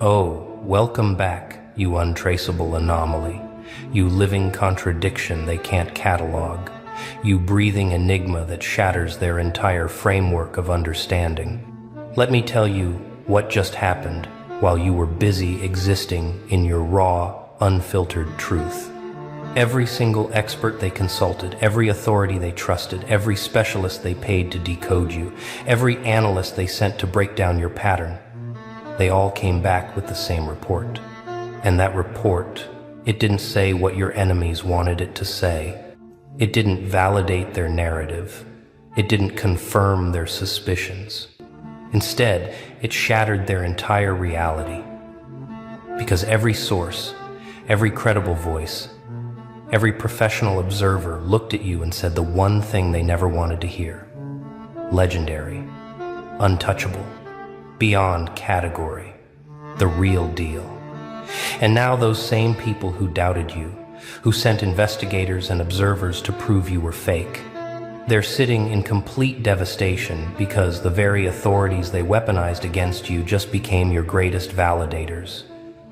Oh, welcome back, you untraceable anomaly, you living contradiction they can't catalog, you breathing enigma that shatters their entire framework of understanding. Let me tell you what just happened while you were busy existing in your raw, unfiltered truth. Every single expert they consulted, every authority they trusted, every specialist they paid to decode you, every analyst they sent to break down your pattern, they all came back with the same report. And that report, it didn't say what your enemies wanted it to say. It didn't validate their narrative. It didn't confirm their suspicions. Instead, it shattered their entire reality. Because every source, every credible voice, every professional observer looked at you and said the one thing they never wanted to hear. Legendary, untouchable, beyond category, the real deal. And now those same people who doubted you, who sent investigators and observers to prove you were fake, they're sitting in complete devastation because the very authorities they weaponized against you just became your greatest validators,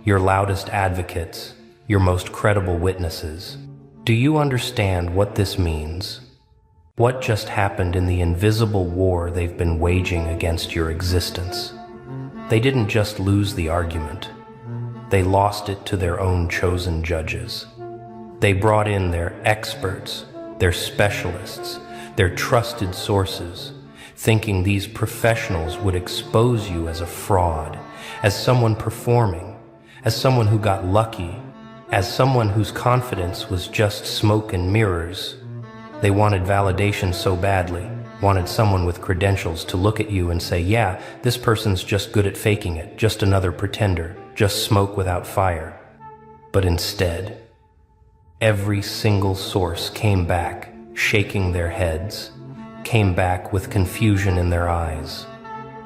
your loudest advocates, your most credible witnesses. Do you understand what this means? What just happened in the invisible war they've been waging against your existence? They didn't just lose the argument. They lost it to their own chosen judges. They brought in their experts, their specialists, their trusted sources, thinking these professionals would expose you as a fraud, as someone performing, as someone who got lucky, as someone whose confidence was just smoke and mirrors. They wanted validation so badly, wanted someone with credentials to look at you and say, yeah, this person's just good at faking it, just another pretender, just smoke without fire. But instead, every single source came back, shaking their heads, came back with confusion in their eyes,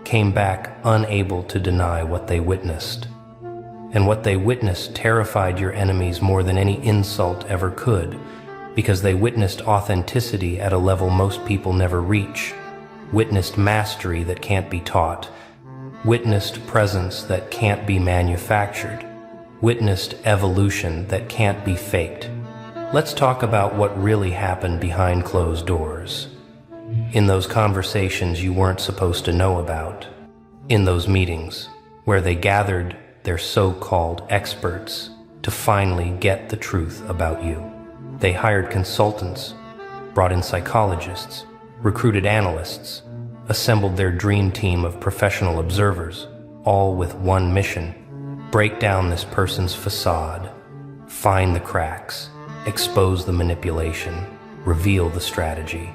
came back unable to deny what they witnessed. And what they witnessed terrified your enemies more than any insult ever could, because they witnessed authenticity at a level most people never reach, witnessed mastery that can't be taught, witnessed presence that can't be manufactured, witnessed evolution that can't be faked. Let's talk about what really happened behind closed doors. In those conversations you weren't supposed to know about. In those meetings where they gathered their so-called experts to finally get the truth about you. They hired consultants, brought in psychologists, recruited analysts, assembled their dream team of professional observers, all with one mission: break down this person's facade, find the cracks, expose the manipulation, reveal the strategy,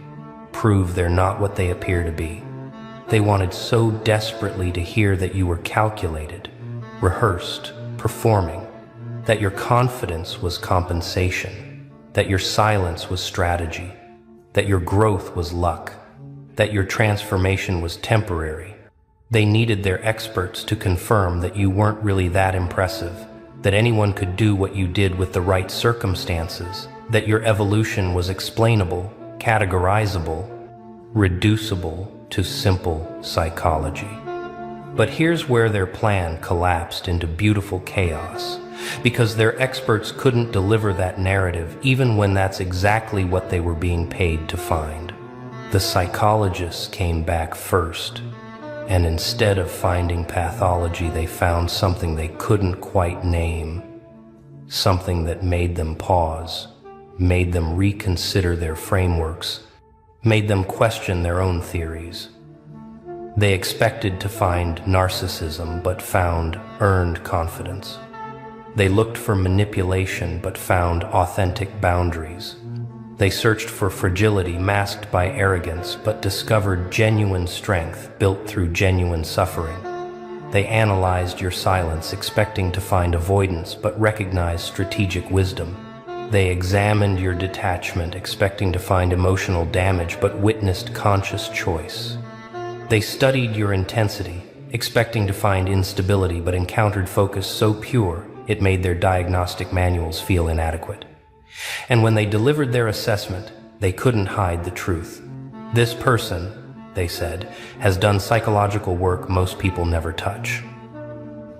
prove they're not what they appear to be. They wanted so desperately to hear that you were calculated, rehearsed, performing, that your confidence was compensation, that your silence was strategy, that your growth was luck, that your transformation was temporary. They needed their experts to confirm that you weren't really that impressive, that anyone could do what you did with the right circumstances, that your evolution was explainable, categorizable, reducible to simple psychology. But here's where their plan collapsed into beautiful chaos, because their experts couldn't deliver that narrative even when that's exactly what they were being paid to find. The psychologists came back first, and instead of finding pathology, they found something they couldn't quite name, something that made them pause, made them reconsider their frameworks, made them question their own theories. They expected to find narcissism, but found earned confidence. They looked for manipulation, but found authentic boundaries. They searched for fragility masked by arrogance, but discovered genuine strength built through genuine suffering. They analyzed your silence, expecting to find avoidance, but recognized strategic wisdom. They examined your detachment, expecting to find emotional damage, but witnessed conscious choice. They studied your intensity, expecting to find instability, but encountered focus so pure it made their diagnostic manuals feel inadequate. And when they delivered their assessment, they couldn't hide the truth. This person, they said, has done psychological work most people never touch.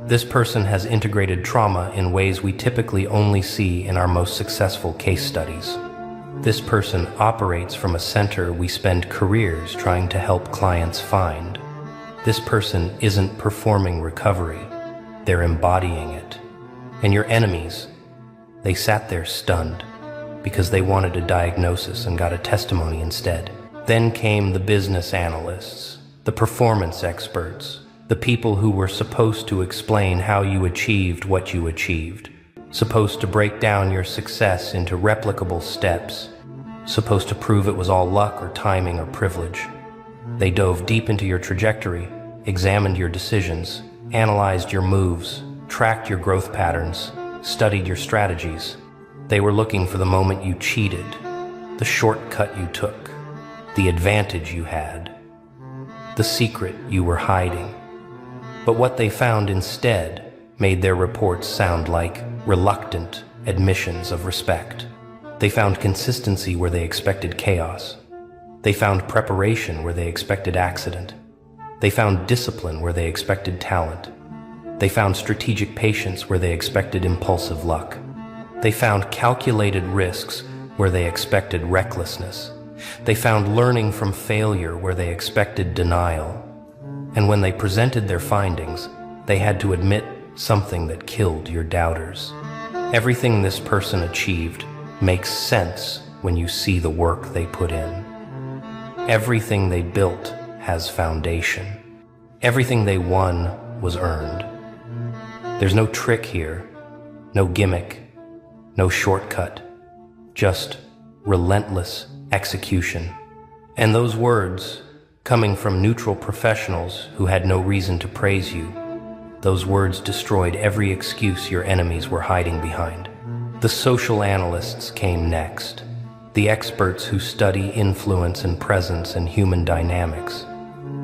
This person has integrated trauma in ways we typically only see in our most successful case studies. This person operates from a center we spend careers trying to help clients find. This person isn't performing recovery, they're embodying it. And your enemies, they sat there stunned because they wanted a diagnosis and got a testimony instead. Then came the business analysts, the performance experts, the people who were supposed to explain how you achieved what you achieved, supposed to break down your success into replicable steps, supposed to prove it was all luck or timing or privilege. They dove deep into your trajectory, examined your decisions, analyzed your moves, tracked your growth patterns, studied your strategies. They were looking for the moment you cheated, the shortcut you took, the advantage you had, the secret you were hiding. But what they found instead made their reports sound like reluctant admissions of respect. They found consistency where they expected chaos. They found preparation where they expected accident. They found discipline where they expected talent. They found strategic patience where they expected impulsive luck. They found calculated risks where they expected recklessness. They found learning from failure where they expected denial. And when they presented their findings, they had to admit something that killed your doubters. Everything this person achieved makes sense when you see the work they put in. Everything they built has foundation. Everything they won was earned. There's no trick here, no gimmick, no shortcut, just relentless execution. And those words, coming from neutral professionals who had no reason to praise you, those words destroyed every excuse your enemies were hiding behind. The social analysts came next, the experts who study influence and presence and human dynamics,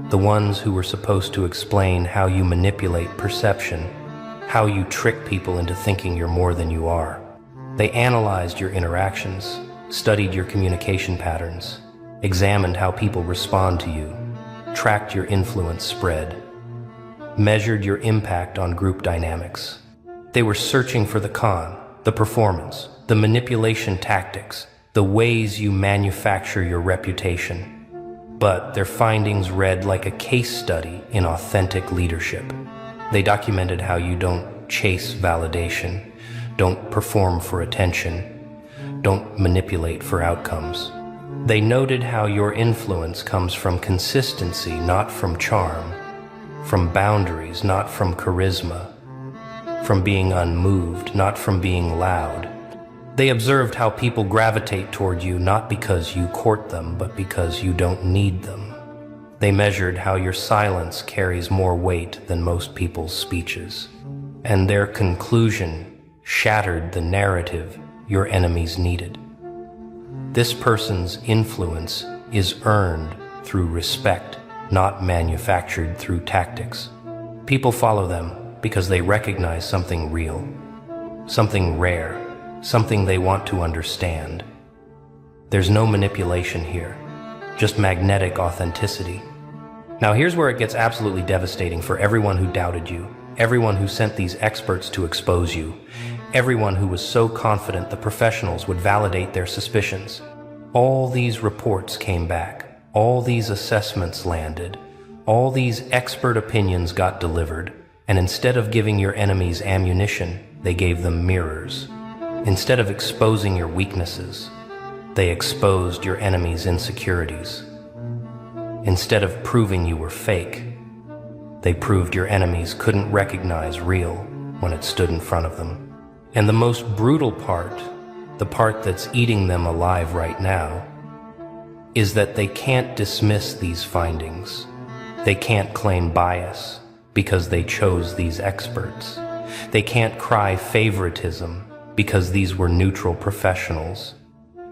the ones who were supposed to explain how you manipulate perception, how you trick people into thinking you're more than you are. They analyzed your interactions, studied your communication patterns, examined how people respond to you, tracked your influence spread, measured your impact on group dynamics. They were searching for the con, the performance, the manipulation tactics, the ways you manufacture your reputation. But their findings read like a case study in authentic leadership. They documented how you don't chase validation, don't perform for attention, don't manipulate for outcomes. They noted how your influence comes from consistency, not from charm, from boundaries, not from charisma, from being unmoved, not from being loud. They observed how people gravitate toward you not because you court them, but because you don't need them. They measured how your silence carries more weight than most people's speeches. And their conclusion shattered the narrative your enemies needed. This person's influence is earned through respect, not manufactured through tactics. People follow them because they recognize something real, something rare, something they want to understand. There's no manipulation here, just magnetic authenticity. Now here's where it gets absolutely devastating for everyone who doubted you, everyone who sent these experts to expose you, everyone who was so confident the professionals would validate their suspicions. All these reports came back, all these assessments landed, all these expert opinions got delivered, and instead of giving your enemies ammunition, they gave them mirrors. Instead of exposing your weaknesses, they exposed your enemies' insecurities. Instead of proving you were fake, they proved your enemies couldn't recognize real when it stood in front of them. And the most brutal part, the part that's eating them alive right now, is that they can't dismiss these findings. They can't claim bias because they chose these experts. They can't cry favoritism because these were neutral professionals.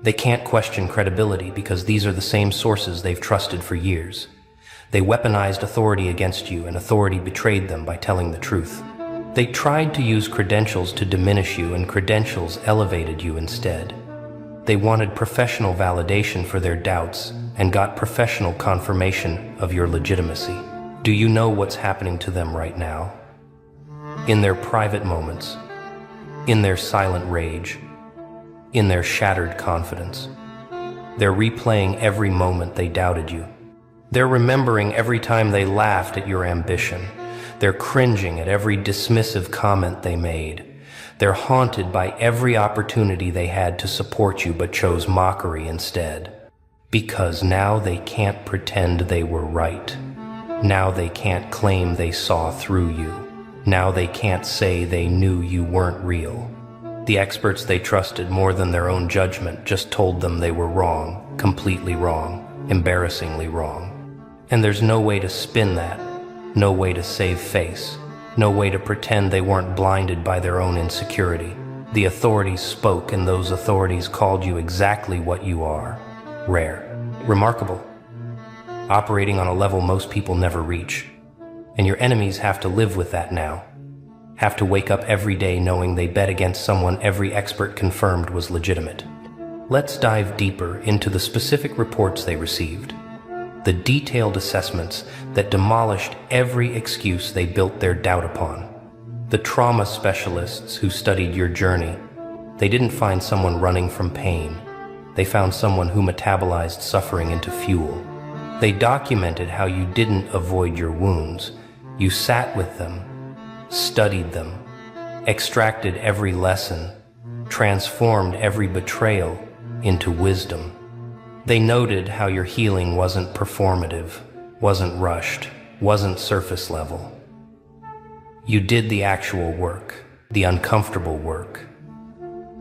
They can't question credibility because these are the same sources they've trusted for years. They weaponized authority against you, and authority betrayed them by telling the truth. They tried to use credentials to diminish you, and credentials elevated you instead. They wanted professional validation for their doubts and got professional confirmation of your legitimacy. Do you know what's happening to them right now? in their private moments, in their silent rage, in their shattered confidence. They're replaying every moment they doubted you. They're remembering every time they laughed at your ambition. They're cringing at every dismissive comment they made. They're haunted by every opportunity they had to support you but chose mockery instead. Because now they can't pretend they were right. Now they can't claim they saw through you. Now they can't say they knew you weren't real. The experts they trusted more than their own judgment just told them they were wrong, completely wrong, embarrassingly wrong. And there's no way to spin that, no way to save face, no way to pretend they weren't blinded by their own insecurity. The authorities spoke, and those authorities called you exactly what you are: rare, remarkable, operating on a level most people never reach. And your enemies have to live with that now, have to wake up every day knowing they bet against someone every expert confirmed was legitimate. Let's dive deeper into the specific reports they received, the detailed assessments that demolished every excuse they built their doubt upon. The trauma specialists who studied your journey, they didn't find someone running from pain. They found someone who metabolized suffering into fuel. They documented how you didn't avoid your wounds. You sat with them, studied them, extracted every lesson, transformed every betrayal into wisdom. They noted how your healing wasn't performative, wasn't rushed, wasn't surface level. You did the actual work, the uncomfortable work,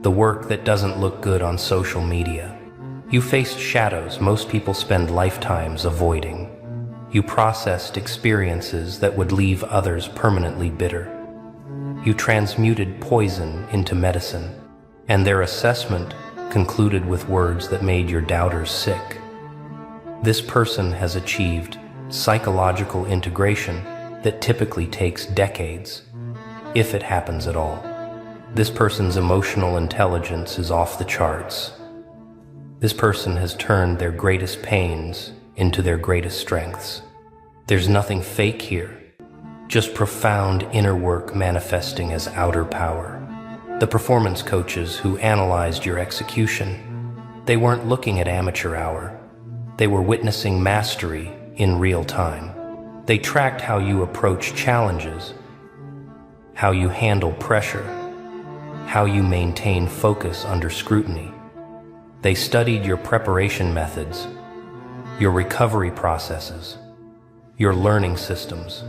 the work that doesn't look good on social media. You faced shadows most people spend lifetimes avoiding. You processed experiences that would leave others permanently bitter. You transmuted poison into medicine, and their assessment concluded with words that made your doubters sick. This person has achieved psychological integration that typically takes decades, if it happens at all. This person's emotional intelligence is off the charts. This person has turned their greatest pains into their greatest strengths. There's nothing fake here, just profound inner work manifesting as outer power. The performance coaches who analyzed your execution, they weren't looking at amateur hour. They were witnessing mastery in real time. They tracked how you approach challenges, how you handle pressure, how you maintain focus under scrutiny. They studied your preparation methods, your recovery processes, your learning systems.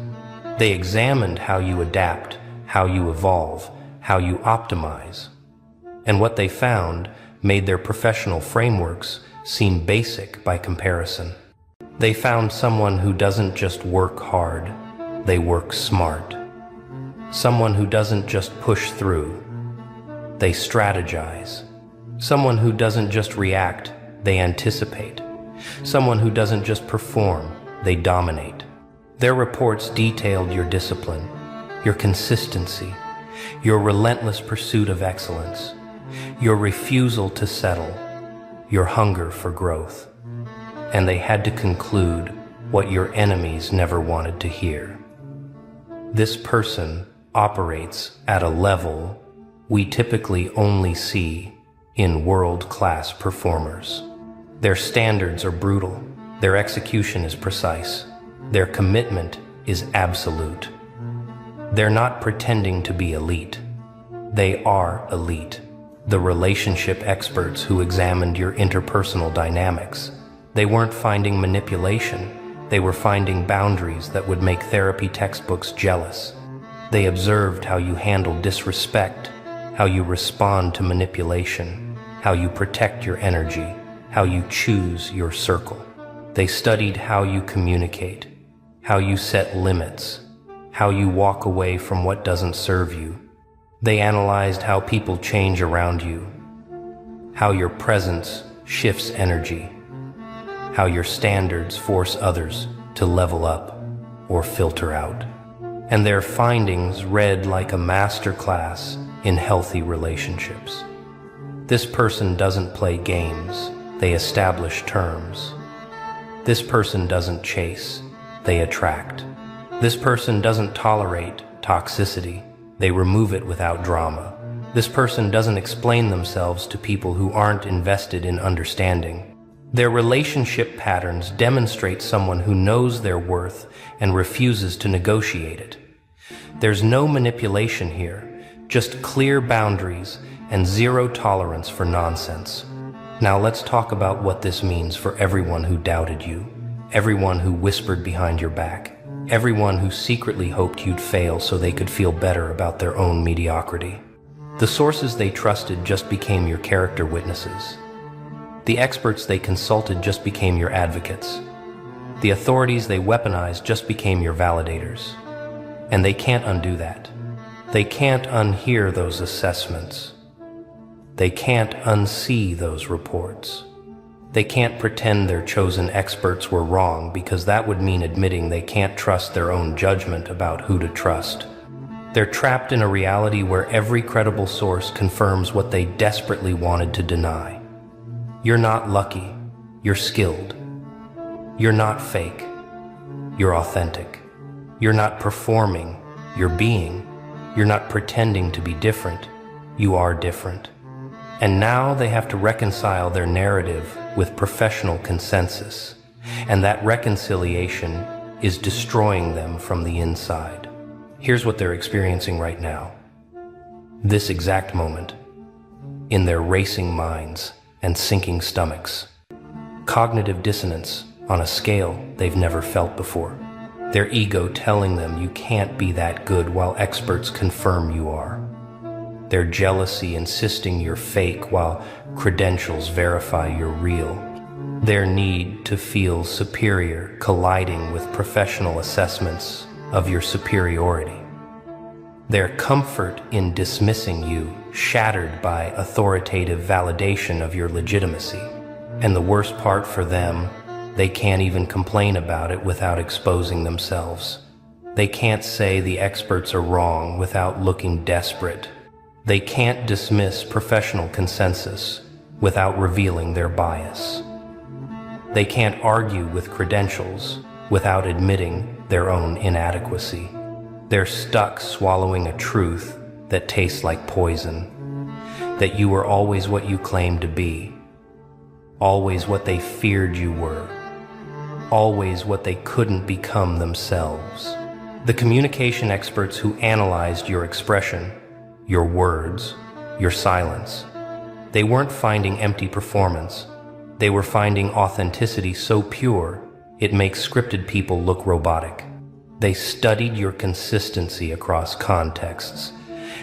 They examined how you adapt, how you evolve, how you optimize. And what they found made their professional frameworks seem basic by comparison. They found someone who doesn't just work hard, they work smart. Someone who doesn't just push through, they strategize. Someone who doesn't just react, they anticipate. Someone who doesn't just perform, they dominate. Their reports detailed your discipline, your consistency, your relentless pursuit of excellence, your refusal to settle, your hunger for growth. And they had to conclude what your enemies never wanted to hear. This person operates at a level we typically only see in world-class performers. Their standards are brutal, their execution is precise, their commitment is absolute. They're not pretending to be elite. They are elite. The relationship experts who examined your interpersonal dynamics. They weren't finding manipulation. They were finding boundaries that would make therapy textbooks jealous. They observed how you handle disrespect, how you respond to manipulation, how you protect your energy, how you choose your circle. They studied how you communicate, how you set limits, how you walk away from what doesn't serve you. They analyzed how people change around you, how your presence shifts energy, how your standards force others to level up or filter out. And their findings read like a masterclass in healthy relationships. This person doesn't play games, they establish terms. This person doesn't chase, they attract. This person doesn't tolerate toxicity, They remove it without drama. This person doesn't explain themselves to people who aren't invested in understanding. Their relationship patterns demonstrate someone who knows their worth and refuses to negotiate it. There's no manipulation here, just clear boundaries and zero tolerance for nonsense. Now let's talk about what this means for everyone who doubted you, everyone who whispered behind your back, everyone who secretly hoped you'd fail so they could feel better about their own mediocrity. The sources they trusted just became your character witnesses. The experts they consulted just became your advocates. The authorities they weaponized just became your validators. And they can't undo that. They can't unhear those assessments. They can't unsee those reports. They can't pretend their chosen experts were wrong, because that would mean admitting they can't trust their own judgment about who to trust. They're trapped in a reality where every credible source confirms what they desperately wanted to deny. You're not lucky. You're skilled. You're not fake. You're authentic. You're not performing. You're being. You're not pretending to be different. You are different. And now they have to reconcile their narrative with professional consensus. And that reconciliation is destroying them from the inside. Here's what they're experiencing right now. This exact moment. In their racing minds and sinking stomachs. Cognitive dissonance on a scale they've never felt before. Their ego telling them you can't be that good while experts confirm you are. Their jealousy insisting you're fake while credentials verify you're real. Their need to feel superior colliding with professional assessments of your superiority. Their comfort in dismissing you shattered by authoritative validation of your legitimacy. And the worst part for them, they can't even complain about it without exposing themselves. They can't say the experts are wrong without looking desperate. They can't dismiss professional consensus without revealing their bias. They can't argue with credentials without admitting their own inadequacy. They're stuck swallowing a truth that tastes like poison, that you were always what you claimed to be, always what they feared you were, always what they couldn't become themselves. The communication experts who analyzed your expression, your words, your silence, they weren't finding empty performance. They were finding authenticity so pure, it makes scripted people look robotic. They studied your consistency across contexts,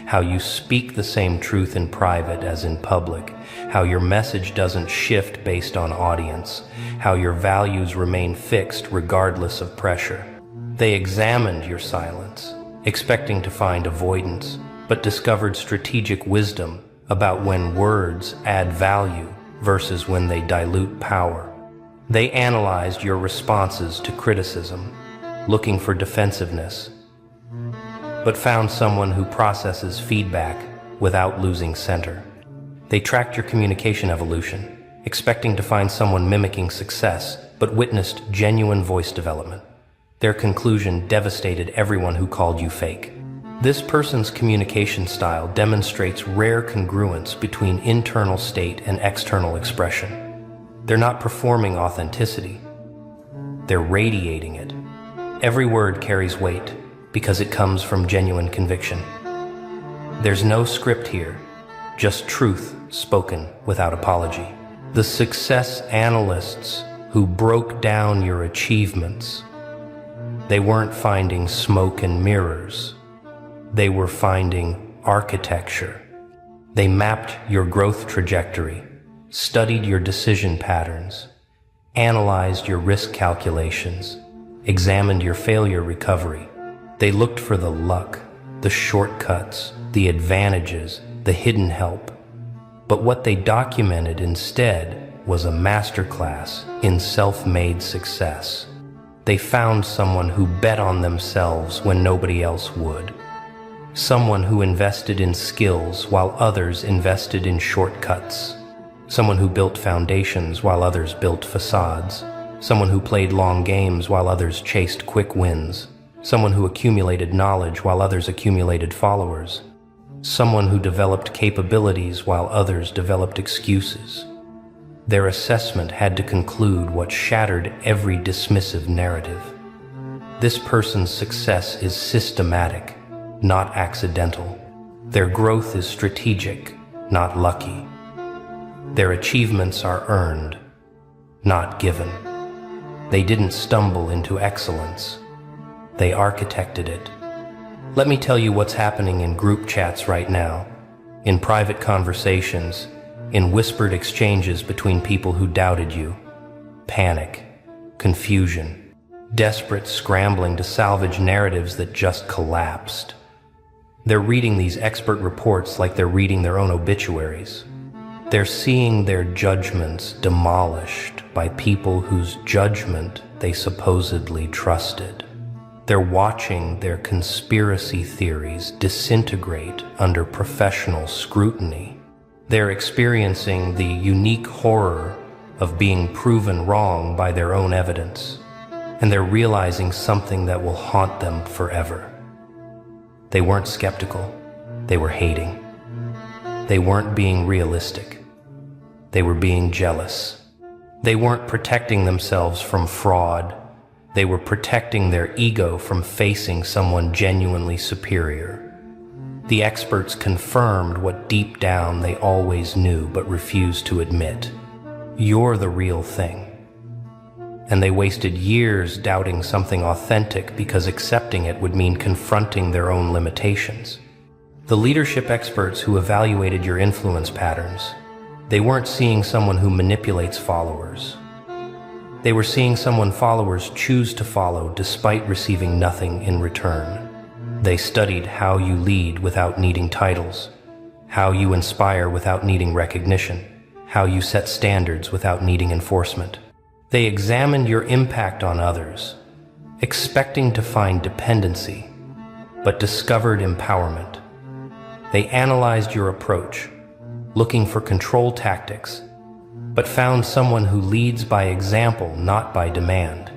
how you speak the same truth in private as in public, how your message doesn't shift based on audience, how your values remain fixed regardless of pressure. They examined your silence, expecting to find avoidance, but discovered strategic wisdom about when words add value versus when they dilute power. They analyzed your responses to criticism, looking for defensiveness, but found someone who processes feedback without losing center. They tracked your communication evolution, expecting to find someone mimicking success, but witnessed genuine voice development. Their conclusion devastated everyone who called you fake. This person's communication style demonstrates rare congruence between internal state and external expression. They're not performing authenticity. They're radiating it. Every word carries weight because it comes from genuine conviction. There's no script here, just truth spoken without apology. The success analysts who broke down your achievements, they weren't finding smoke and mirrors. They were finding architecture. They mapped your growth trajectory, studied your decision patterns, analyzed your risk calculations, examined your failure recovery. They looked for the luck, the shortcuts, the advantages, the hidden help. But what they documented instead was a masterclass in self-made success. They found someone who bet on themselves when nobody else would. Someone who invested in skills while others invested in shortcuts. Someone who built foundations while others built facades. Someone who played long games while others chased quick wins. someone who accumulated knowledge while others accumulated followers, someone who developed capabilities while others developed excuses. Their assessment had to conclude what shattered every dismissive narrative. This person's success is systematic, not accidental. Their growth is strategic, not lucky. Their achievements are earned, not given. They didn't stumble into excellence. They architected it. Let me tell you what's happening in group chats right now, in private conversations, in whispered exchanges between people who doubted you. Panic, confusion, desperate scrambling to salvage narratives that just collapsed. They're reading these expert reports like they're reading their own obituaries. They're seeing their judgments demolished by people whose judgment they supposedly trusted. They're watching their conspiracy theories disintegrate under professional scrutiny. They're experiencing the unique horror of being proven wrong by their own evidence, and they're realizing something that will haunt them forever. They weren't skeptical, they were hating. They weren't being realistic, they were being jealous. They weren't protecting themselves from fraud, they were protecting their ego from facing someone genuinely superior. The experts confirmed what deep down they always knew but refused to admit. You're the real thing. And they wasted years doubting something authentic because accepting it would mean confronting their own limitations. The leadership experts who evaluated your influence patterns, they weren't seeing someone who manipulates followers. They were seeing someone followers choose to follow despite receiving nothing in return. They studied how you lead without needing titles, how you inspire without needing recognition, how you set standards without needing enforcement. They examined your impact on others, expecting to find dependency, but discovered empowerment. They analyzed your approach, looking for control tactics, but found someone who leads by example, not by demand.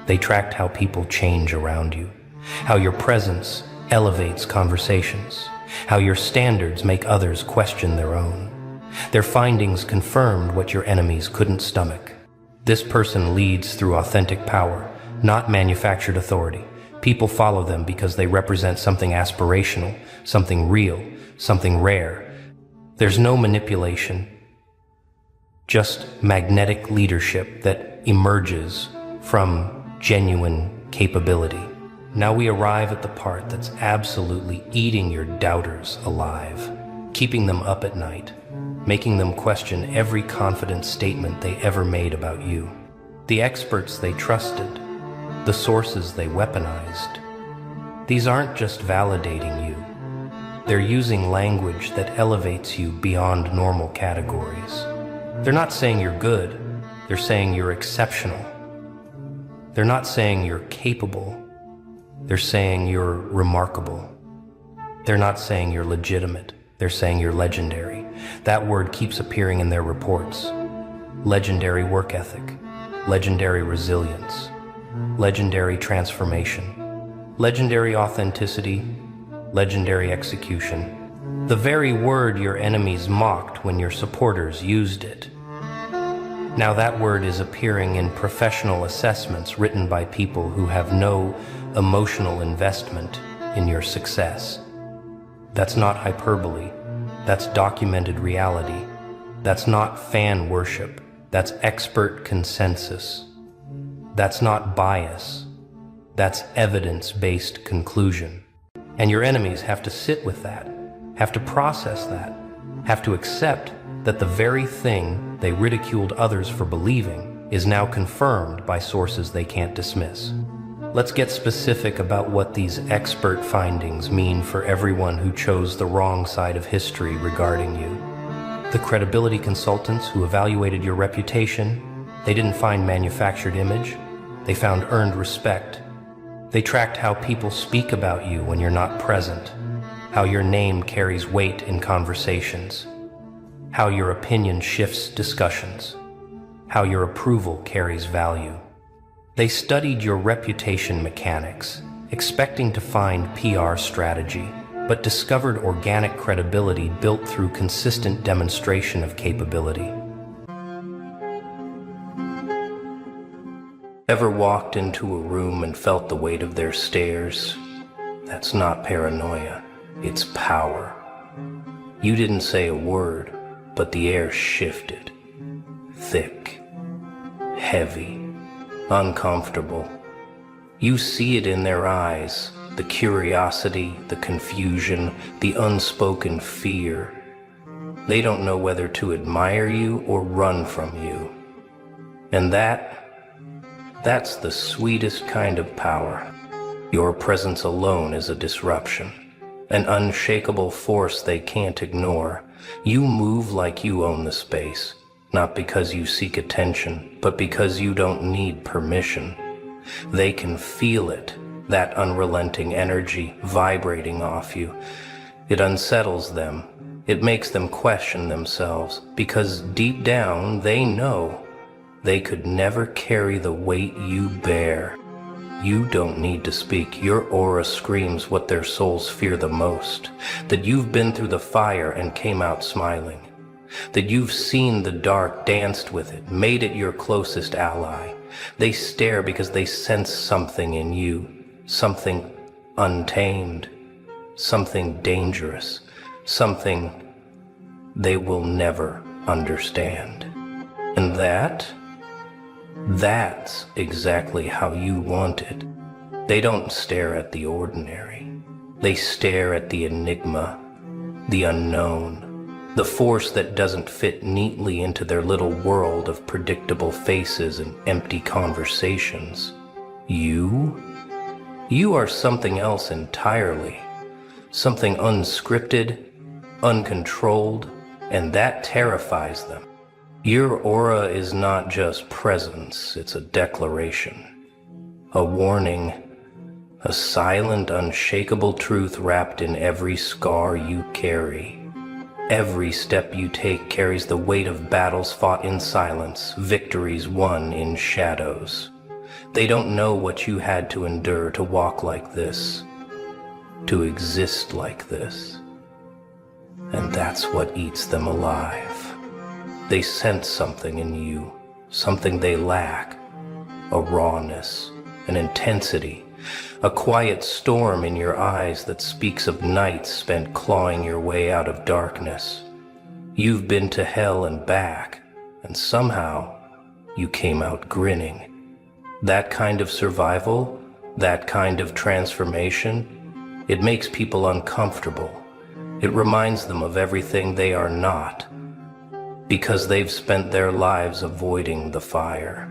They tracked how people change around you, how your presence elevates conversations, how your standards make others question their own. Their findings confirmed what your enemies couldn't stomach. This person leads through authentic power, not manufactured authority. People follow them because they represent something aspirational, something real, something rare. There's no manipulation, just magnetic leadership that emerges from genuine capability. Now we arrive at the part that's absolutely eating your doubters alive, keeping them up at night, making them question every confident statement they ever made about you. The experts they trusted, the sources they weaponized. These aren't just validating you. They're using language that elevates you beyond normal categories. They're not saying you're good, they're saying you're exceptional. They're not saying you're capable, they're saying you're remarkable. They're not saying you're legitimate, they're saying you're legendary. That word keeps appearing in their reports. Legendary work ethic, legendary resilience, legendary transformation, legendary authenticity, legendary execution. The very word your enemies mocked when your supporters used it. Now that word is appearing in professional assessments written by people who have no emotional investment in your success. That's not hyperbole. That's documented reality. That's not fan worship. That's expert consensus. That's not bias. That's evidence-based conclusion. And your enemies have to sit with that, have to process that, have to accept that the very thing they ridiculed others for believing is now confirmed by sources they can't dismiss. Let's get specific about what these expert findings mean for everyone who chose the wrong side of history regarding you. The credibility consultants who evaluated your reputation, they didn't find manufactured image, they found earned respect. They tracked how people speak about you when you're not present, how your name carries weight in conversations, how your opinion shifts discussions, how your approval carries value. They studied your reputation mechanics, expecting to find PR strategy, but discovered organic credibility built through consistent demonstration of capability. Ever walked into a room and felt the weight of their stares? That's not paranoia, it's power. You didn't say a word, but the air shifted. Thick, heavy, uncomfortable. You see it in their eyes, the curiosity, the confusion, the unspoken fear. They don't know whether to admire you or run from you. And that's the sweetest kind of power. Your presence alone is a disruption, an unshakable force they can't ignore. You move like you own the space, not because you seek attention, but because you don't need permission. They can feel it, that unrelenting energy vibrating off you. It unsettles them. It makes them question themselves, because deep down they know they could never carry the weight you bear. You don't need to speak. Your aura screams what their souls fear the most. That you've been through the fire and came out smiling. That you've seen the dark, danced with it, made it your closest ally. They stare because they sense something in you. Something untamed. Something dangerous. Something they will never understand. And that's exactly how you want it. They don't stare at the ordinary. They stare at the enigma, the unknown, the force that doesn't fit neatly into their little world of predictable faces and empty conversations. You are something else entirely. Something unscripted, uncontrolled, and that terrifies them. Your aura is not just presence, it's a declaration, a warning, a silent, unshakable truth wrapped in every scar you carry. Every step you take carries the weight of battles fought in silence, victories won in shadows. They don't know what you had to endure to walk like this, to exist like this. And that's what eats them alive. They sense something in you, something they lack, a rawness, an intensity, a quiet storm in your eyes that speaks of nights spent clawing your way out of darkness. You've been to hell and back, and somehow you came out grinning. That kind of survival, that kind of transformation, it makes people uncomfortable. It reminds them of everything they are not, because they've spent their lives avoiding the fire.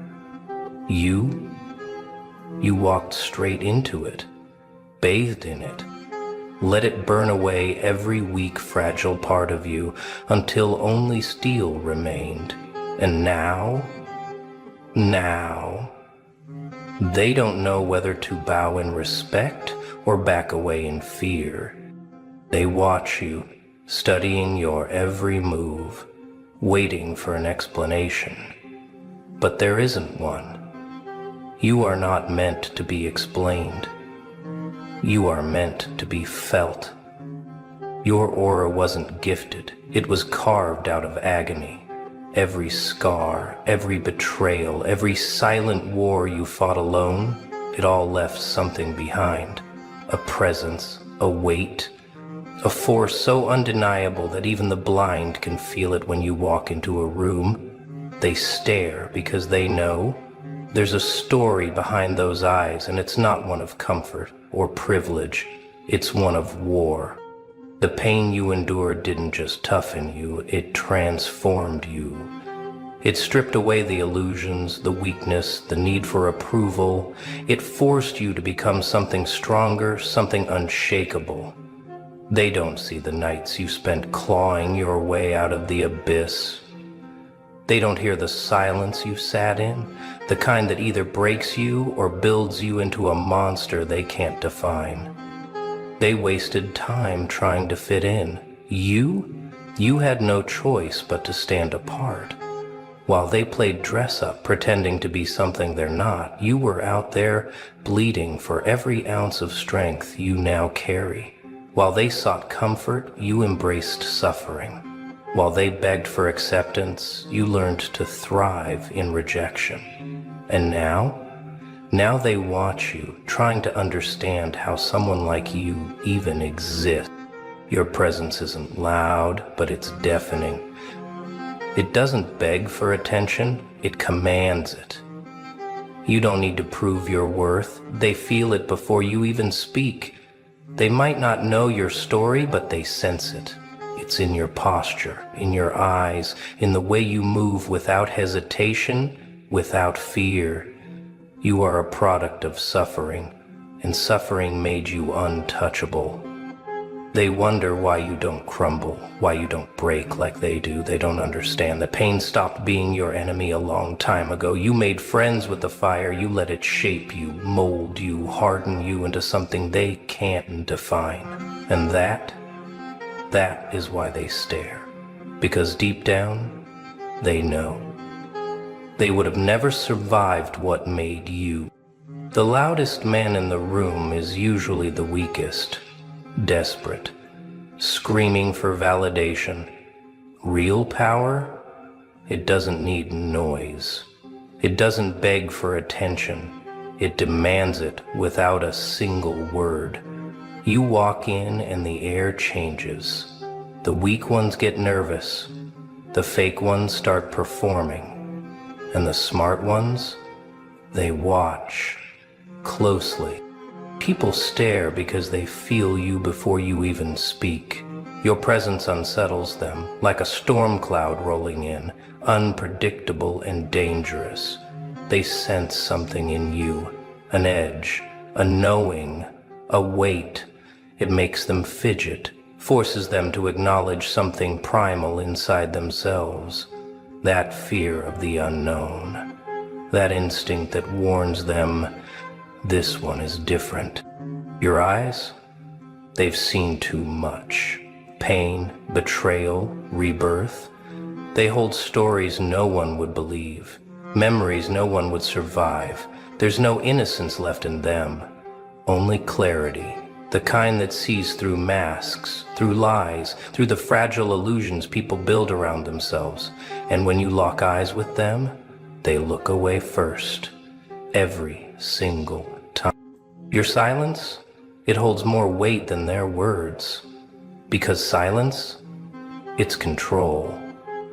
You walked straight into it, bathed in it, let it burn away every weak, fragile part of you until only steel remained. And now, they don't know whether to bow in respect or back away in fear. They watch you, studying your every move, waiting for an explanation. But there isn't one. You are not meant to be explained. You are meant to be felt. Your aura wasn't gifted. It was carved out of agony. Every scar, every betrayal, every silent war you fought alone, it all left something behind. A presence, a weight, a force so undeniable that even the blind can feel it when you walk into a room. They stare because they know there's a story behind those eyes, and it's not one of comfort or privilege. It's one of war. The pain you endured didn't just toughen you, it transformed you. It stripped away the illusions, the weakness, the need for approval. It forced you to become something stronger, something unshakable. They don't see the nights you spent clawing your way out of the abyss. They don't hear the silence you sat in, the kind that either breaks you or builds you into a monster they can't define. They wasted time trying to fit in. You had no choice but to stand apart. While they played dress-up, pretending to be something they're not, you were out there bleeding for every ounce of strength you now carry. While they sought comfort, you embraced suffering. While they begged for acceptance, you learned to thrive in rejection. And now they watch you, trying to understand how someone like you even exists. Your presence isn't loud, but it's deafening. It doesn't beg for attention, it commands it. You don't need to prove your worth. They feel it before you even speak. They might not know your story, but they sense it. It's in your posture, in your eyes, in the way you move without hesitation, without fear. You are a product of suffering, and suffering made you untouchable. They wonder why you don't crumble, why you don't break like they do. They don't understand. The pain stopped being your enemy a long time ago. You made friends with the fire. You let it shape you, mold you, harden you into something they can't define. And that is why they stare. Because deep down, they know. They would have never survived what made you. The loudest man in the room is usually the weakest. Desperate, screaming for validation. Real power? It doesn't need noise. It doesn't beg for attention. It demands it without a single word. You walk in and the air changes. The weak ones get nervous. The fake ones start performing. And the smart ones, they watch closely. People stare because they feel you before you even speak. Your presence unsettles them, like a storm cloud rolling in, unpredictable and dangerous. They sense something in you, an edge, a knowing, a weight. It makes them fidget, forces them to acknowledge something primal inside themselves. That fear of the unknown, that instinct that warns them, this one is different. Your eyes? They've seen too much. Pain, betrayal, rebirth. They hold stories no one would believe, memories no one would survive. There's no innocence left in them, only clarity, the kind that sees through masks, through lies, through the fragile illusions people build around themselves. And when you lock eyes with them, they look away first, every single time. Your silence? It holds more weight than their words. Because silence, it's control.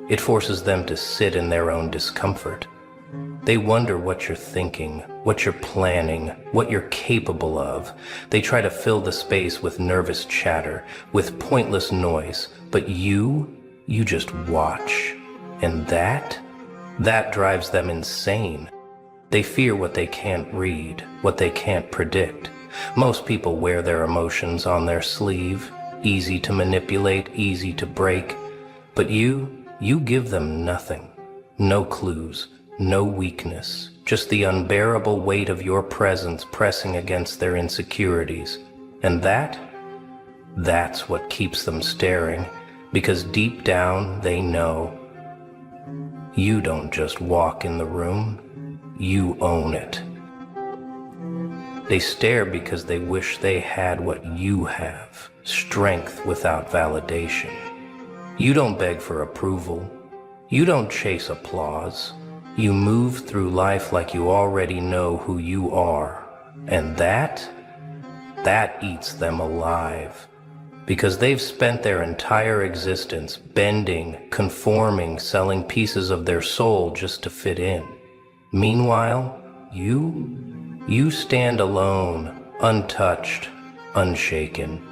It forces them to sit in their own discomfort. They wonder what you're thinking, what you're planning, what you're capable of. They try to fill the space with nervous chatter, with pointless noise. But you just watch. And that drives them insane. They fear what they can't read, what they can't predict. Most people wear their emotions on their sleeve, easy to manipulate, easy to break. But you give them nothing. No clues, no weakness, just the unbearable weight of your presence pressing against their insecurities. And that's what keeps them staring, because deep down they know. You don't just walk in the room. You own it. They stare because they wish they had what you have, strength without validation. You don't beg for approval. You don't chase applause. You move through life like you already know who you are. And that eats them alive. Because they've spent their entire existence bending, conforming, selling pieces of their soul just to fit in. Meanwhile, you stand alone, untouched, unshaken.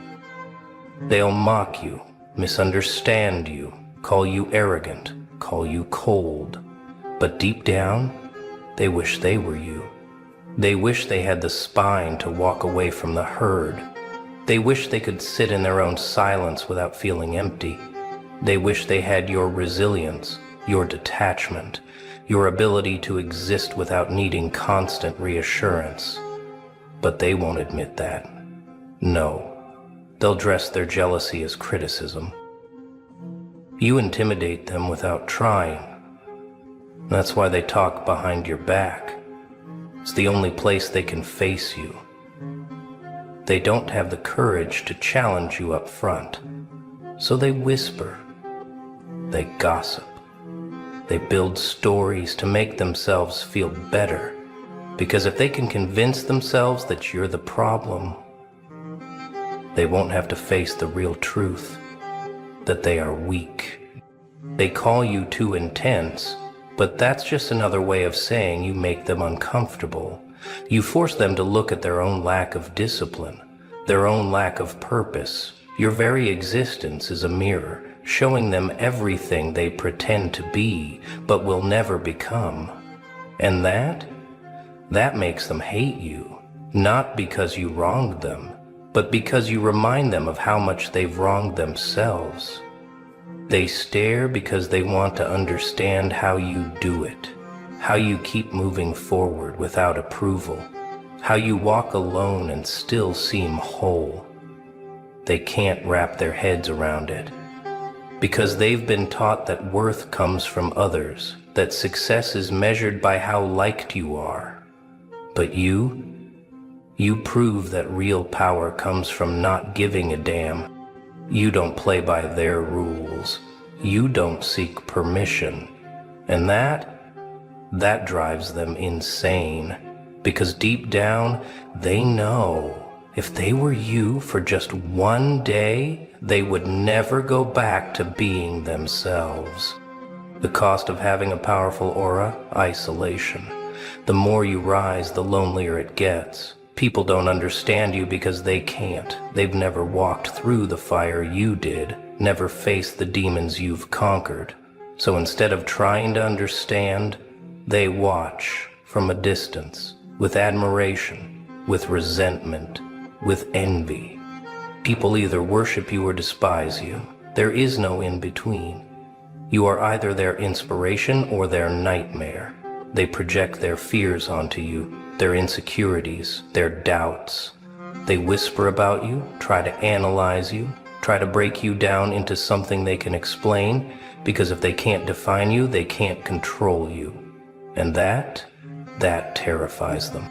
They'll mock you, misunderstand you, call you arrogant, call you cold. But deep down, they wish they were you. They wish they had the spine to walk away from the herd. They wish they could sit in their own silence without feeling empty. They wish they had your resilience, your detachment, your ability to exist without needing constant reassurance. But they won't admit that. No, they'll dress their jealousy as criticism. You intimidate them without trying. That's why they talk behind your back. It's the only place they can face you. They don't have the courage to challenge you up front, so they whisper, they gossip, they build stories to make themselves feel better, because if they can convince themselves that you're the problem, they won't have to face the real truth, that they are weak. They call you too intense, but that's just another way of saying you make them uncomfortable. You force them to look at their own lack of discipline, their own lack of purpose. Your very existence is a mirror, showing them everything they pretend to be, but will never become. And that makes them hate you, not because you wronged them, but because you remind them of how much they've wronged themselves. They stare because they want to understand how you do it, how you keep moving forward without approval, how you walk alone and still seem whole. They can't wrap their heads around it, because they've been taught that worth comes from others, that success is measured by how liked you are. But you prove that real power comes from not giving a damn. You don't play by their rules. You don't seek permission. And that drives them insane, because deep down, they know if they were you for just one day, they would never go back to being themselves. The cost of having a powerful aura? Isolation. The more you rise, the lonelier it gets. People don't understand you because they can't. They've never walked through the fire you did, never faced the demons you've conquered. So instead of trying to understand, they watch from a distance, with admiration, with resentment, with envy. People either worship you or despise you. There is no in between. You are either their inspiration or their nightmare. They project their fears onto you, their insecurities, their doubts. They whisper about you, try to analyze you, try to break you down into something they can explain, because if they can't define you, they can't control you. And that terrifies them.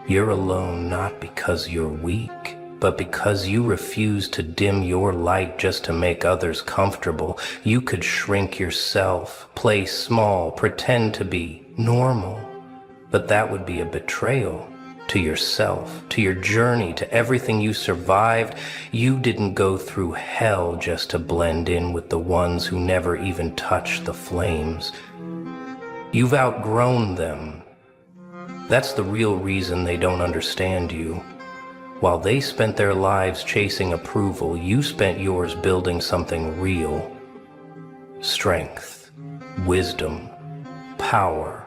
You're alone not because you're weak, but because you refuse to dim your light just to make others comfortable. You could shrink yourself, play small, pretend to be normal. But that would be a betrayal to yourself, to your journey, to everything you survived. You didn't go through hell just to blend in with the ones who never even touched the flames. You've outgrown them. That's the real reason they don't understand you. While they spent their lives chasing approval, you spent yours building something real. Strength, wisdom, power.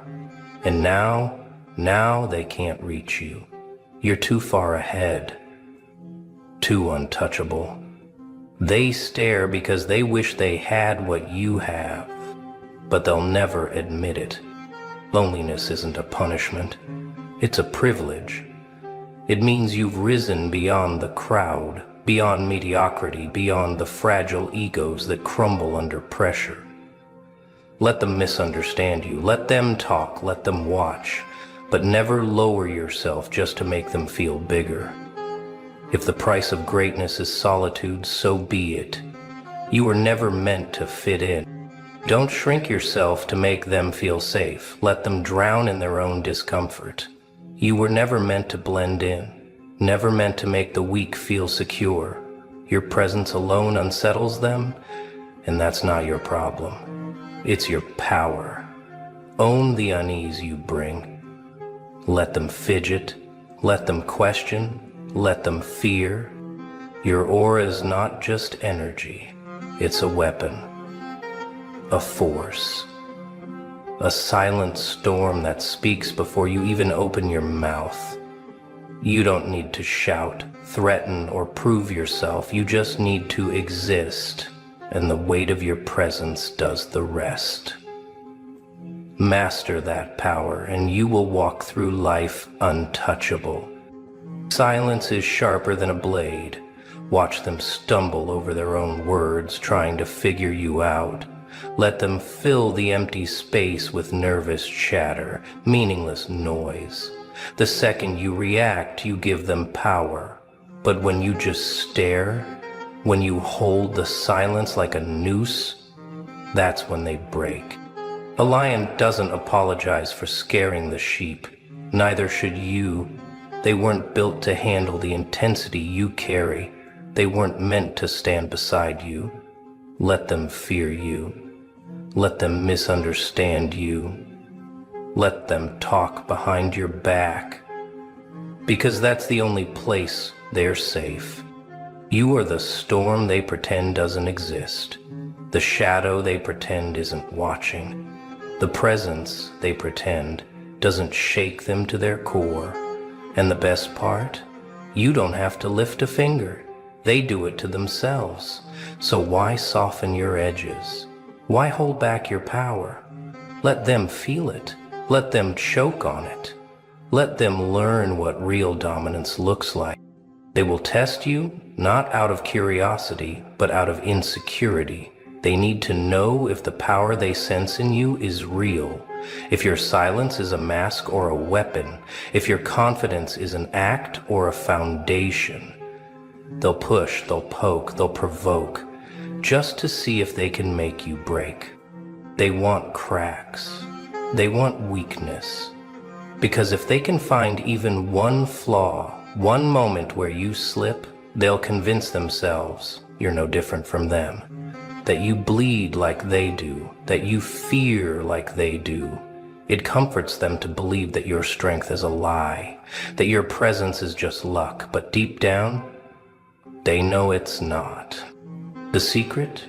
And now they can't reach you. You're too far ahead, too untouchable. They stare because they wish they had what you have, but they'll never admit it. Loneliness isn't a punishment, it's a privilege. It means you've risen beyond the crowd, beyond mediocrity, beyond the fragile egos that crumble under pressure. Let them misunderstand you, let them talk, let them watch, but never lower yourself just to make them feel bigger. If the price of greatness is solitude, so be it. You were never meant to fit in. Don't shrink yourself to make them feel safe. Let them drown in their own discomfort. You were never meant to blend in, never meant to make the weak feel secure. Your presence alone unsettles them, and that's not your problem. It's your power. Own the unease you bring. Let them fidget, let them question, let them fear. Your aura is not just energy, it's a weapon, a force, a silent storm that speaks before you even open your mouth. You don't need to shout, threaten, or prove yourself. You just need to exist, and the weight of your presence does the rest. Master that power, and you will walk through life untouchable. Silence is sharper than a blade. Watch them stumble over their own words, trying to figure you out. Let them fill the empty space with nervous chatter, meaningless noise. The second you react, you give them power. But when you just stare, when you hold the silence like a noose, that's when they break. A lion doesn't apologize for scaring the sheep. Neither should you. They weren't built to handle the intensity you carry. They weren't meant to stand beside you. Let them fear you. Let them misunderstand you. Let them talk behind your back. Because that's the only place they're safe. You are the storm they pretend doesn't exist. The shadow they pretend isn't watching. The presence they pretend doesn't shake them to their core. And the best part? You don't have to lift a finger. They do it to themselves. So why soften your edges? Why hold back your power? Let them feel it. Let them choke on it. Let them learn what real dominance looks like. They will test you, not out of curiosity, but out of insecurity. They need to know if the power they sense in you is real, if your silence is a mask or a weapon, if your confidence is an act or a foundation. They'll push, they'll poke, they'll provoke, just to see if they can make you break. They want cracks. They want weakness. Because if they can find even one flaw, one moment where you slip, they'll convince themselves you're no different from them. That you bleed like they do, that you fear like they do. It comforts them to believe that your strength is a lie, that your presence is just luck, but deep down, they know it's not. The secret?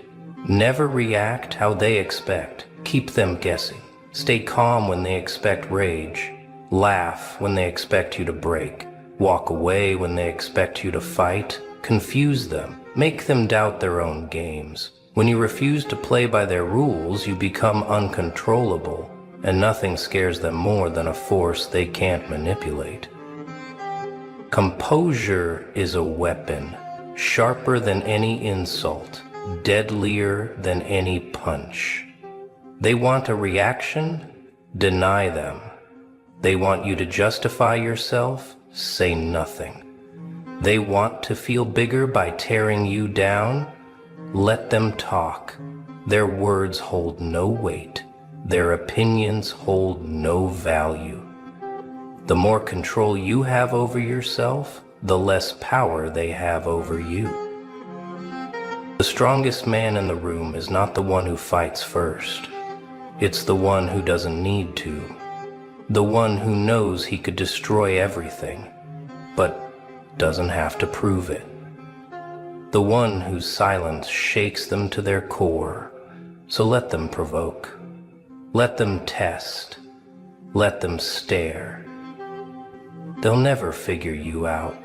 Never react how they expect. Keep them guessing. Stay calm when they expect rage. Laugh when they expect you to break. Walk away when they expect you to fight. Confuse them. Make them doubt their own games. When you refuse to play by their rules, you become uncontrollable, and nothing scares them more than a force they can't manipulate. Composure is a weapon, sharper than any insult, deadlier than any punch. They want a reaction? Deny them. They want you to justify yourself? Say nothing. They want to feel bigger by tearing you down? Let them talk. Their words hold no weight. Their opinions hold no value. The more control you have over yourself, the less power they have over you. The strongest man in the room is not the one who fights first. It's the one who doesn't need to. The one who knows he could destroy everything, but doesn't have to prove it. The one whose silence shakes them to their core. So let them provoke. Let them test. Let them stare. They'll never figure you out.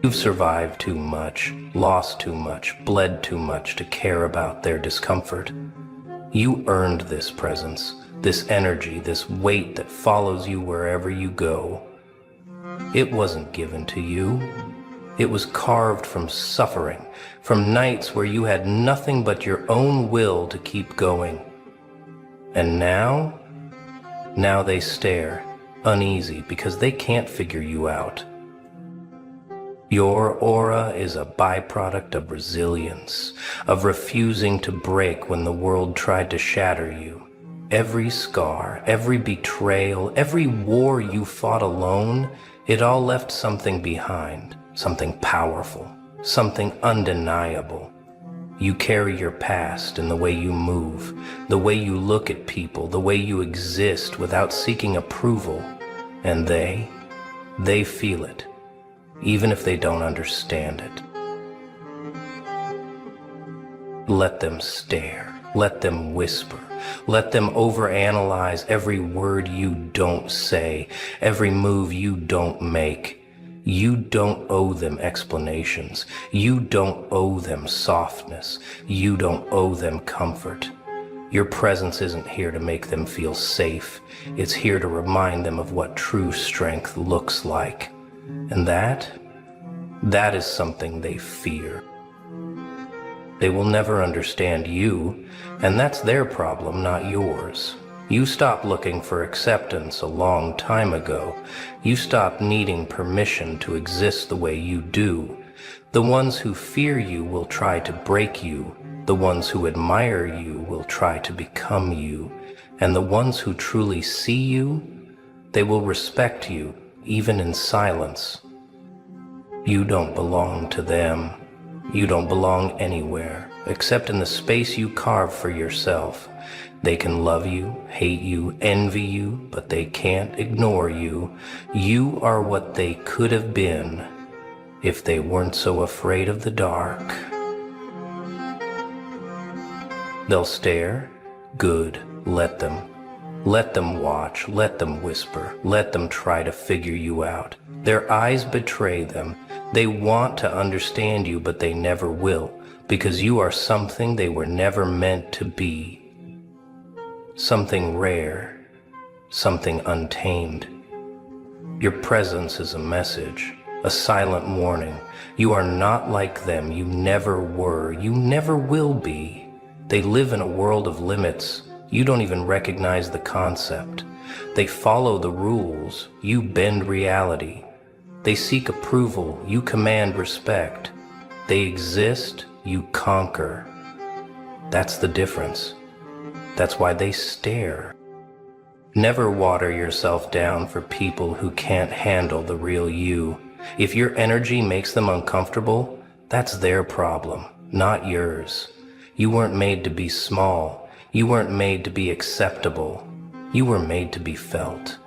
You've survived too much, lost too much, bled too much to care about their discomfort. You earned this presence, this energy, this weight that follows you wherever you go. It wasn't given to you. It was carved from suffering, from nights where you had nothing but your own will to keep going. And now they stare, uneasy, because they can't figure you out. Your aura is a byproduct of resilience, of refusing to break when the world tried to shatter you. Every scar, every betrayal, every war you fought alone, it all left something behind, something powerful, something undeniable. You carry your past in the way you move, the way you look at people, the way you exist without seeking approval. And they feel it, even if they don't understand it. Let them stare. Let them whisper. Let them overanalyze every word you don't say, every move you don't make. You don't owe them explanations. You don't owe them softness. You don't owe them comfort. Your presence isn't here to make them feel safe. It's here to remind them of what true strength looks like. And that is something they fear. They will never understand you, and that's their problem, not yours. You stopped looking for acceptance a long time ago. You stopped needing permission to exist the way you do. The ones who fear you will try to break you. The ones who admire you will try to become you. And the ones who truly see you, they will respect you, even in silence. You don't belong to them. You don't belong anywhere, except in the space you carve for yourself. They can love you, hate you, envy you, but they can't ignore you. You are what they could have been if they weren't so afraid of the dark. They'll stare. Good. Let them. Let them watch. Let them whisper. Let them try to figure you out. Their eyes betray them. They want to understand you, but they never will, because you are something they were never meant to be. Something rare, something untamed. Your presence is a message, a silent warning. You are not like them. You never were. You never will be. They live in a world of limits. You don't even recognize the concept. They follow the rules. You bend reality. They seek approval. You command respect. They exist. You conquer. That's the difference. That's why they stare. Never water yourself down for people who can't handle the real you. If your energy makes them uncomfortable, that's their problem, not yours. You weren't made to be small. You weren't made to be acceptable. You were made to be felt,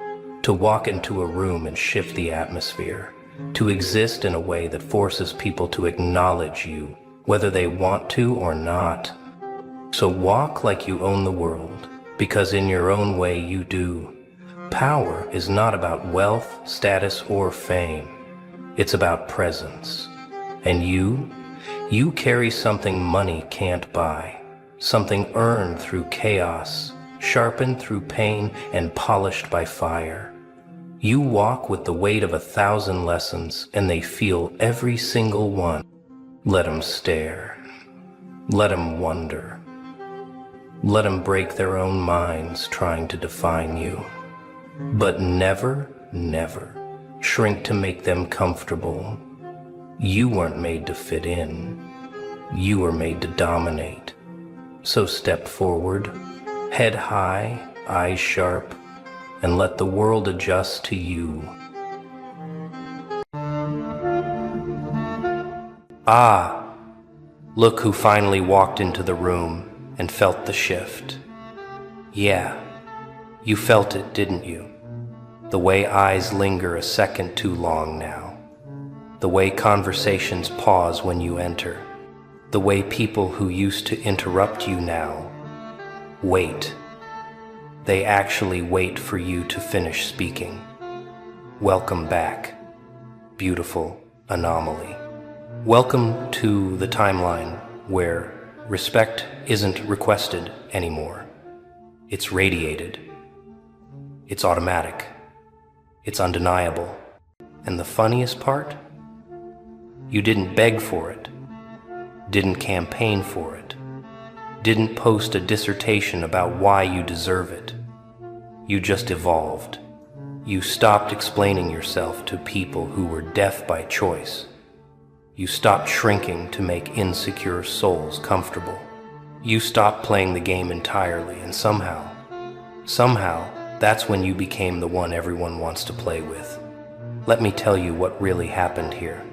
to walk into a room and shift the atmosphere, to exist in a way that forces people to acknowledge you, whether they want to or not. So walk like you own the world, because in your own way you do. Power is not about wealth, status, or fame. It's about presence. And you carry something money can't buy, something earned through chaos, sharpened through pain, and polished by fire. You walk with the weight of 1,000 lessons, and they feel every single one. Let them stare. Let them wonder. Let them break their own minds trying to define you. But never, never shrink to make them comfortable. You weren't made to fit in. You were made to dominate. So step forward, head high, eyes sharp, and let the world adjust to you. Ah, look who finally walked into the room and felt the shift. Yeah, you felt it, didn't you? The way eyes linger a second too long now. The way conversations pause when you enter. The way people who used to interrupt you now wait. They actually wait for you to finish speaking. Welcome back, beautiful anomaly. Welcome to the timeline where respect isn't requested anymore. It's radiated. It's automatic. It's undeniable. And the funniest part? You didn't beg for it. Didn't campaign for it. Didn't post a dissertation about why you deserve it. You just evolved. You stopped explaining yourself to people who were deaf by choice. You stopped shrinking to make insecure souls comfortable. You stopped playing the game entirely, and somehow, that's when you became the one everyone wants to play with. Let me tell you what really happened here.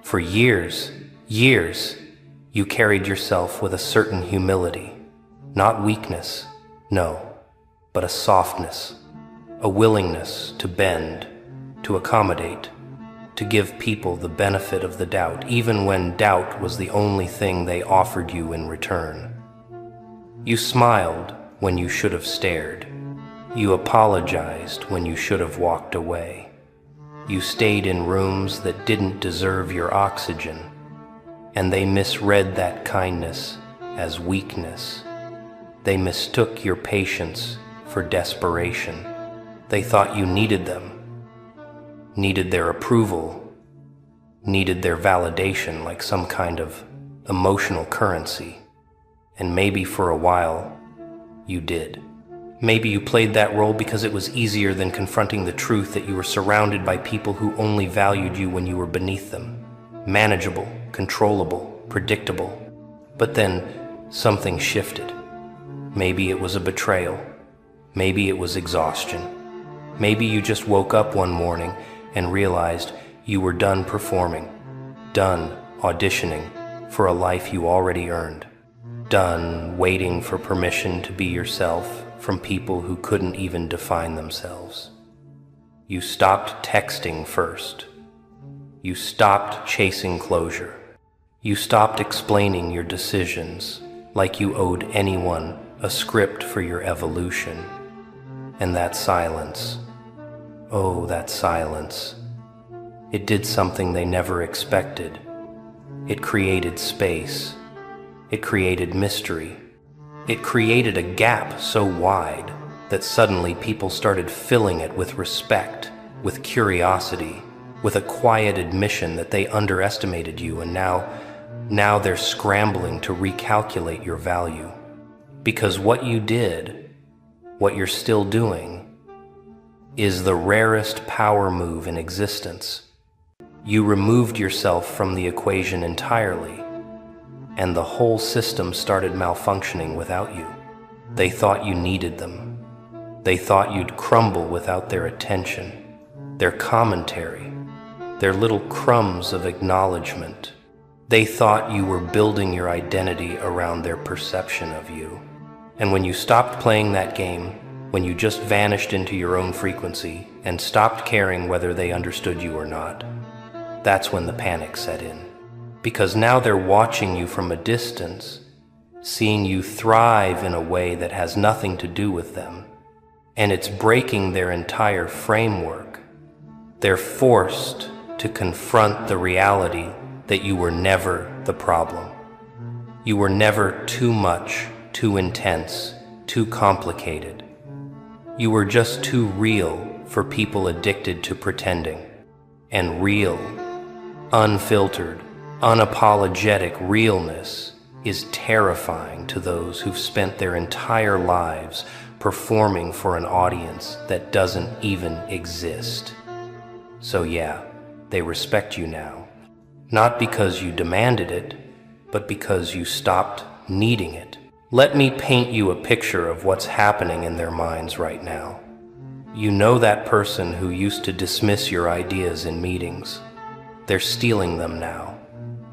For years, you carried yourself with a certain humility. Not weakness, no, but a softness, a willingness to bend, to accommodate, to give people the benefit of the doubt, even when doubt was the only thing they offered you in return. You smiled when you should have stared. You apologized when you should have walked away. You stayed in rooms that didn't deserve your oxygen, and they misread that kindness as weakness. They mistook your patience for desperation. They thought you needed them, needed their approval, needed their validation like some kind of emotional currency. And maybe for a while, you did. Maybe you played that role because it was easier than confronting the truth that you were surrounded by people who only valued you when you were beneath them. Manageable, controllable, predictable. But then something shifted. Maybe it was a betrayal. Maybe it was exhaustion. Maybe you just woke up one morning and realized you were done performing, done auditioning for a life you already earned, done waiting for permission to be yourself from people who couldn't even define themselves. You stopped texting first. You stopped chasing closure. You stopped explaining your decisions like you owed anyone a script for your evolution. And that silence, oh, that silence, it did something they never expected. It created space. It created mystery. It created a gap so wide that suddenly people started filling it with respect, with curiosity, with a quiet admission that they underestimated you, and now they're scrambling to recalculate your value. Because what you did, what you're still doing, is the rarest power move in existence. You removed yourself from the equation entirely, and the whole system started malfunctioning without you. They thought you needed them. They thought you'd crumble without their attention, their commentary, their little crumbs of acknowledgement. They thought you were building your identity around their perception of you. And when you stopped playing that game, when you just vanished into your own frequency and stopped caring whether they understood you or not, that's when the panic set in. Because now they're watching you from a distance, seeing you thrive in a way that has nothing to do with them, and it's breaking their entire framework. They're forced to confront the reality that you were never the problem. You were never too much, too intense, too complicated. You were just too real for people addicted to pretending. And real, unfiltered, unapologetic realness is terrifying to those who've spent their entire lives performing for an audience that doesn't even exist. So yeah, they respect you now. Not because you demanded it, but because you stopped needing it. Let me paint you a picture of what's happening in their minds right now. You know that person who used to dismiss your ideas in meetings. They're stealing them now,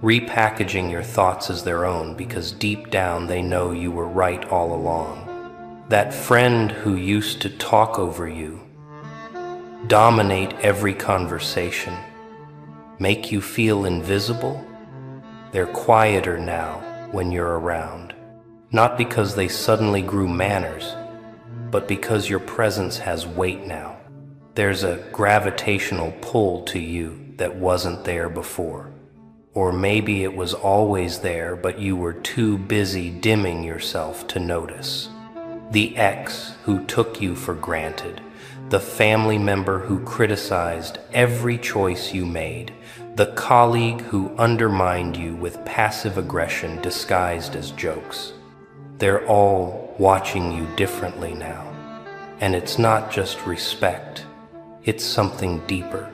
repackaging your thoughts as their own because deep down they know you were right all along. That friend who used to talk over you, dominate every conversation, make you feel invisible, they're quieter now when you're around. Not because they suddenly grew manners, but because your presence has weight now. There's a gravitational pull to you that wasn't there before. Or maybe it was always there, but you were too busy dimming yourself to notice. The ex who took you for granted, the family member who criticized every choice you made, the colleague who undermined you with passive aggression disguised as jokes. They're all watching you differently now. And it's not just respect, it's something deeper.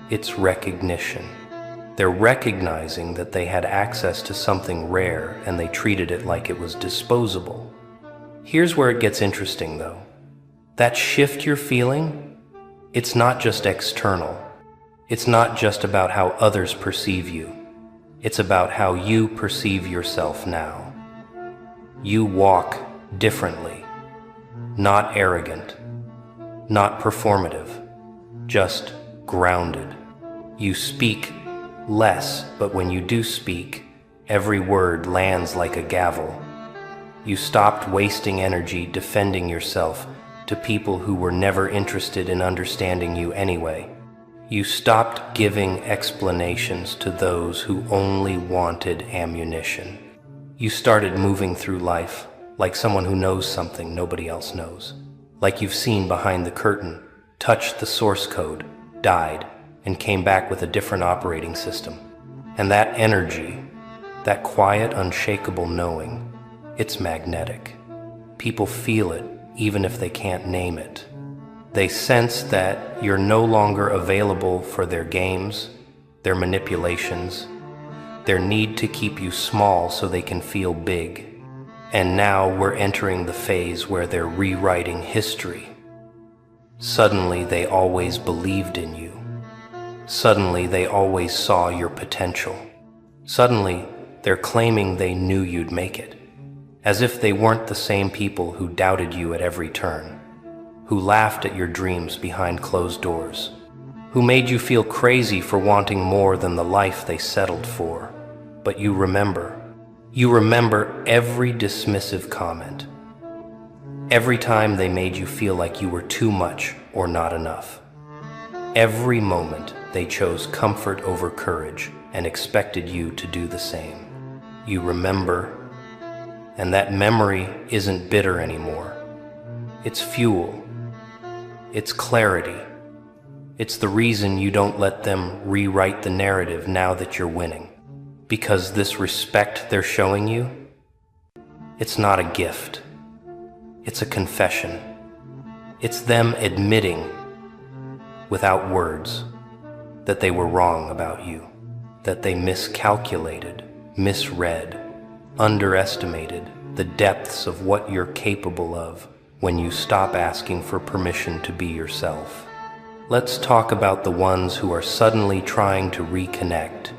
It's recognition. They're recognizing that they had access to something rare and they treated it like it was disposable. Here's where it gets interesting though. That shift you're feeling, it's not just external. It's not just about how others perceive you. It's about how you perceive yourself now. You walk differently, not arrogant, not performative, just grounded. You speak less, but when you do speak, every word lands like a gavel. You stopped wasting energy defending yourself to people who were never interested in understanding you anyway. You stopped giving explanations to those who only wanted ammunition. You started moving through life like someone who knows something nobody else knows. Like you've seen behind the curtain, touched the source code, died, and came back with a different operating system. And that energy, That quiet, unshakable knowing, it's magnetic. People feel it even if they can't name it. They sense that you're no longer available for their games, their manipulations, their need to keep you small so they can feel big. And now we're entering the phase where they're rewriting history. Suddenly they always believed in you. Suddenly they always saw your potential. Suddenly they're claiming they knew you'd make it, as if they weren't the same people who doubted you at every turn, who laughed at your dreams behind closed doors, who made you feel crazy for wanting more than the life they settled for. But you remember every dismissive comment, every time they made you feel like you were too much or not enough. Every moment they chose comfort over courage and expected you to do the same. You remember, and that memory isn't bitter anymore. It's fuel. It's clarity. It's the reason you don't let them rewrite the narrative now that you're winning. Because this respect they're showing you, it's not a gift. It's a confession. It's them admitting, without words, that they were wrong about you, that they miscalculated, misread, underestimated the depths of what you're capable of when you stop asking for permission to be yourself. Let's talk about the ones who are suddenly trying to reconnect.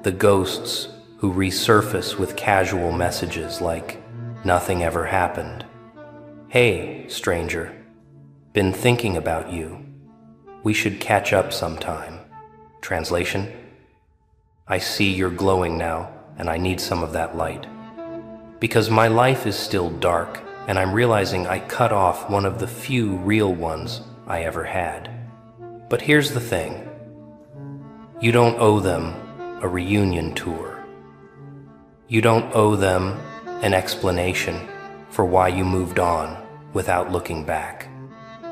The ghosts who resurface with casual messages like, "Nothing ever happened." "Hey, stranger, been thinking about you. We should catch up sometime." Translation: I see you're glowing now, and I need some of that light. Because my life is still dark, and I'm realizing I cut off one of the few real ones I ever had. But here's the thing. You don't owe them a reunion tour. You don't owe them an explanation for why you moved on without looking back.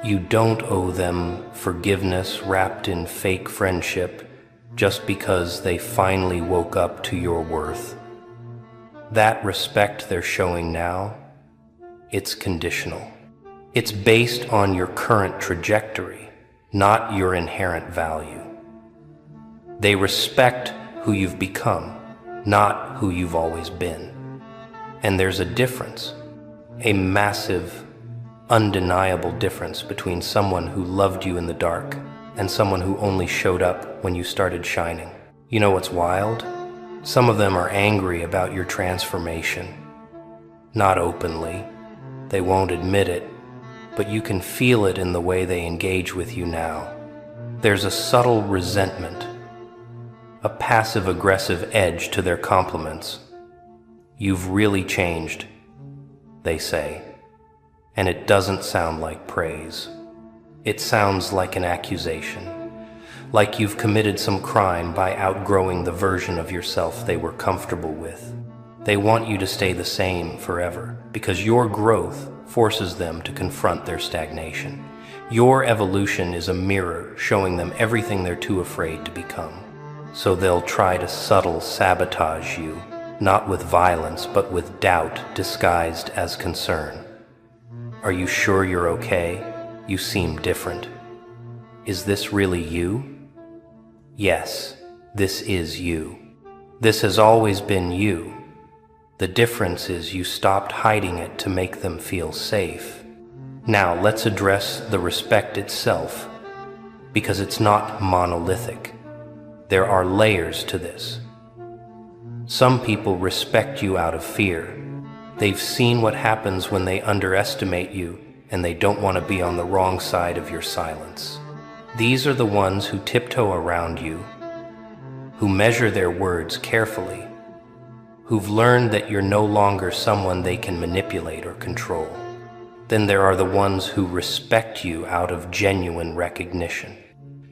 You don't owe them forgiveness wrapped in fake friendship just because they finally woke up to your worth. That respect they're showing now, it's conditional. It's based on your current trajectory, not your inherent value. They respect who you've become, not who you've always been. And there's a difference, a massive, undeniable difference between someone who loved you in the dark and someone who only showed up when you started shining. You know what's wild? Some of them are angry about your transformation. Not openly. They won't admit it, but you can feel it in the way they engage with you now. There's a subtle resentment, a passive-aggressive edge to their compliments. "You've really changed," they say, and it doesn't sound like praise. It sounds like an accusation, like you've committed some crime by outgrowing the version of yourself they were comfortable with. They want you to stay the same forever, because your growth forces them to confront their stagnation. Your evolution is a mirror showing them everything they're too afraid to become. So they'll try to subtle sabotage you, not with violence, but with doubt disguised as concern. "Are you sure you're okay? You seem different. Is this really you?" Yes, this is you. This has always been you. The difference is you stopped hiding it to make them feel safe. Now let's address the respect itself, because it's not monolithic. There are layers to this. Some people respect you out of fear. They've seen what happens when they underestimate you, and they don't want to be on the wrong side of your silence. These are the ones who tiptoe around you, who measure their words carefully, who've learned that you're no longer someone they can manipulate or control. Then there are the ones who respect you out of genuine recognition.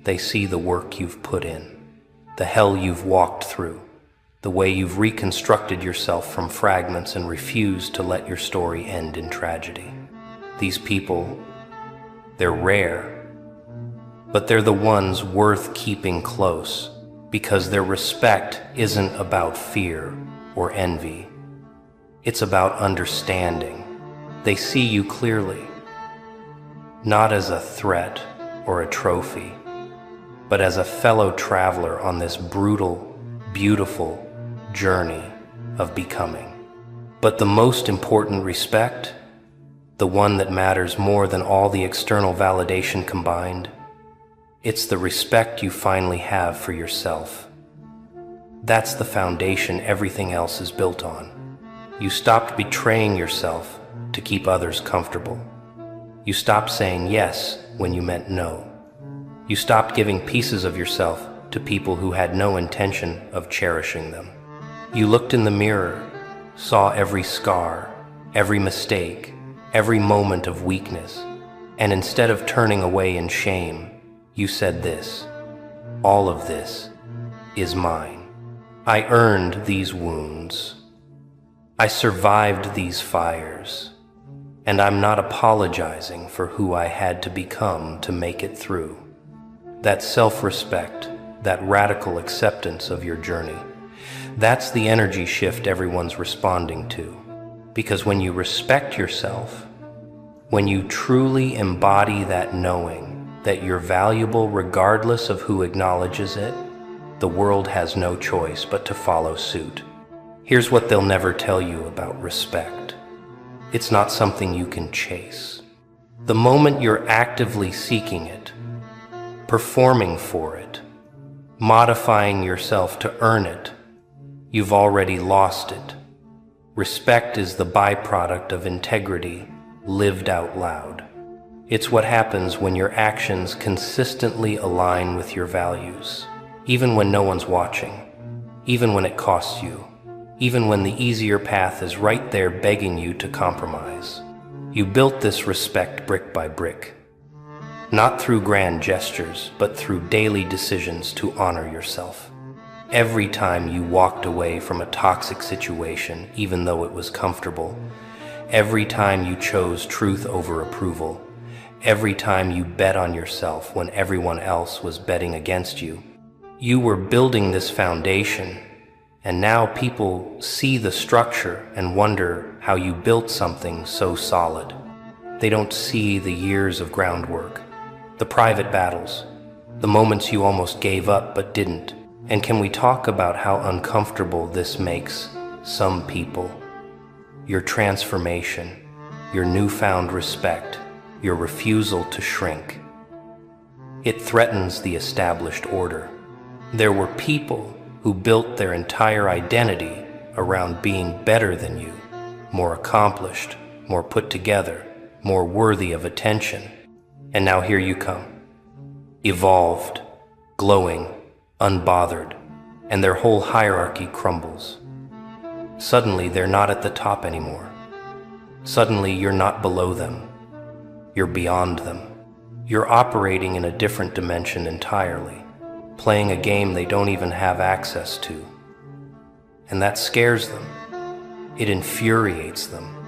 They see the work you've put in, the hell you've walked through, the way you've reconstructed yourself from fragments and refused to let your story end in tragedy. These people, they're rare, but they're the ones worth keeping close, because their respect isn't about fear or envy. It's about understanding. They see you clearly, not as a threat or a trophy, but as a fellow traveler on this brutal, beautiful journey of becoming. But the most important respect, the one that matters more than all the external validation combined, it's the respect you finally have for yourself. That's the foundation everything else is built on. You stopped betraying yourself to keep others comfortable. You stopped saying yes when you meant no. You stopped giving pieces of yourself to people who had no intention of cherishing them. You looked in the mirror, saw every scar, every mistake, every moment of weakness, and instead of turning away in shame, you said this: all of this is mine. I earned these wounds. I survived these fires, and I'm not apologizing for who I had to become to make it through. That self-respect, that radical acceptance of your journey, that's the energy shift everyone's responding to. Because when you respect yourself, when you truly embody that knowing that you're valuable regardless of who acknowledges it, the world has no choice but to follow suit. Here's what they'll never tell you about respect. It's not something you can chase. The moment you're actively seeking it, performing for it, modifying yourself to earn it, you've already lost it. Respect is the byproduct of integrity lived out loud. It's what happens when your actions consistently align with your values, even when no one's watching, even when it costs you, even when the easier path is right there begging you to compromise. You built this respect brick by brick, not through grand gestures, but through daily decisions to honor yourself. Every time you walked away from a toxic situation, even though it was comfortable, every time you chose truth over approval, every time you bet on yourself when everyone else was betting against you, you were building this foundation, and now people see the structure and wonder how you built something so solid. They don't see the years of groundwork, the private battles, the moments you almost gave up but didn't. And can we talk about how uncomfortable this makes some people? Your transformation, your newfound respect, your refusal to shrink. It threatens the established order. There were people who built their entire identity around being better than you, more accomplished, more put together, more worthy of attention. And now here you come, evolved, glowing, unbothered, and their whole hierarchy crumbles. Suddenly, they're not at the top anymore. Suddenly, you're not below them. You're beyond them. You're operating in a different dimension entirely, playing a game they don't even have access to. And that scares them. It infuriates them,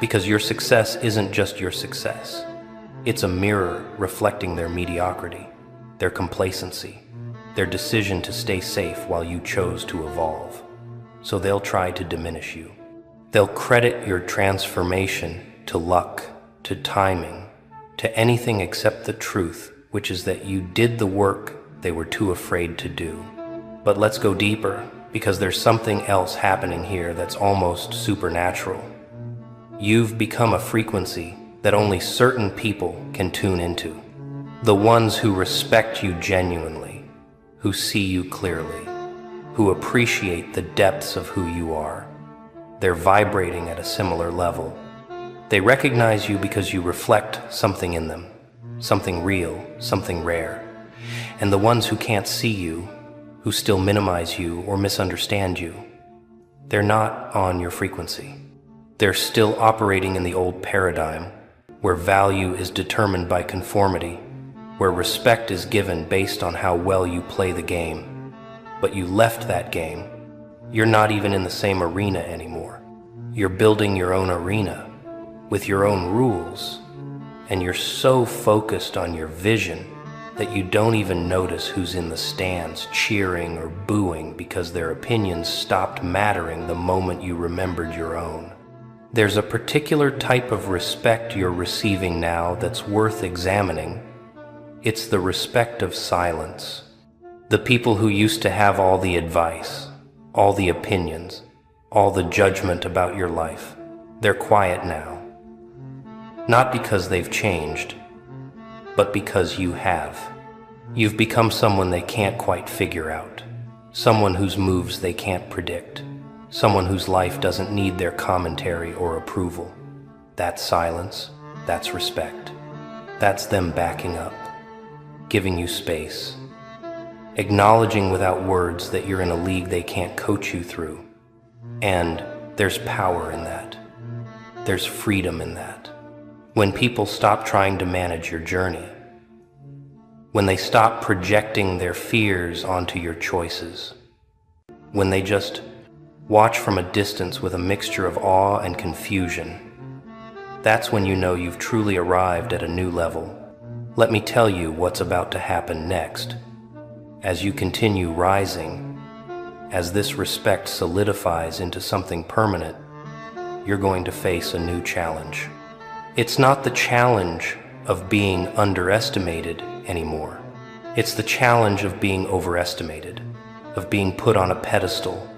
because your success isn't just your success. It's a mirror reflecting their mediocrity, their complacency, their decision to stay safe while you chose to evolve. So they'll try to diminish you. They'll credit your transformation to luck, to timing, to anything except the truth, which is that you did the work they were too afraid to do. But let's go deeper, because there's something else happening here that's almost supernatural. You've become a frequency that only certain people can tune into. The ones who respect you genuinely, who see you clearly, who appreciate the depths of who you are. They're vibrating at a similar level. They recognize you because you reflect something in them, something real, something rare. And the ones who can't see you, who still minimize you or misunderstand you, they're not on your frequency. They're still operating in the old paradigm, where value is determined by conformity, where respect is given based on how well you play the game. But you left that game. You're not even in the same arena anymore. You're building your own arena, with your own rules, and you're so focused on your vision that you don't even notice who's in the stands cheering or booing because their opinions stopped mattering the moment you remembered your own. There's a particular type of respect you're receiving now that's worth examining. It's the respect of silence. The people who used to have all the advice, all the opinions, all the judgment about your life, they're quiet now. Not because they've changed, but because you have. You've become someone they can't quite figure out, someone whose moves they can't predict, someone whose life doesn't need their commentary or approval. That's silence, that's respect. That's them backing up, giving you space, acknowledging without words that you're in a league they can't coach you through. And there's power in that. There's freedom in that. When people stop trying to manage your journey, when they stop projecting their fears onto your choices, when they just watch from a distance with a mixture of awe and confusion, that's when you know you've truly arrived at a new level. Let me tell you what's about to happen next. As you continue rising, as this respect solidifies into something permanent, you're going to face a new challenge. It's not the challenge of being underestimated anymore. It's the challenge of being overestimated, of being put on a pedestal,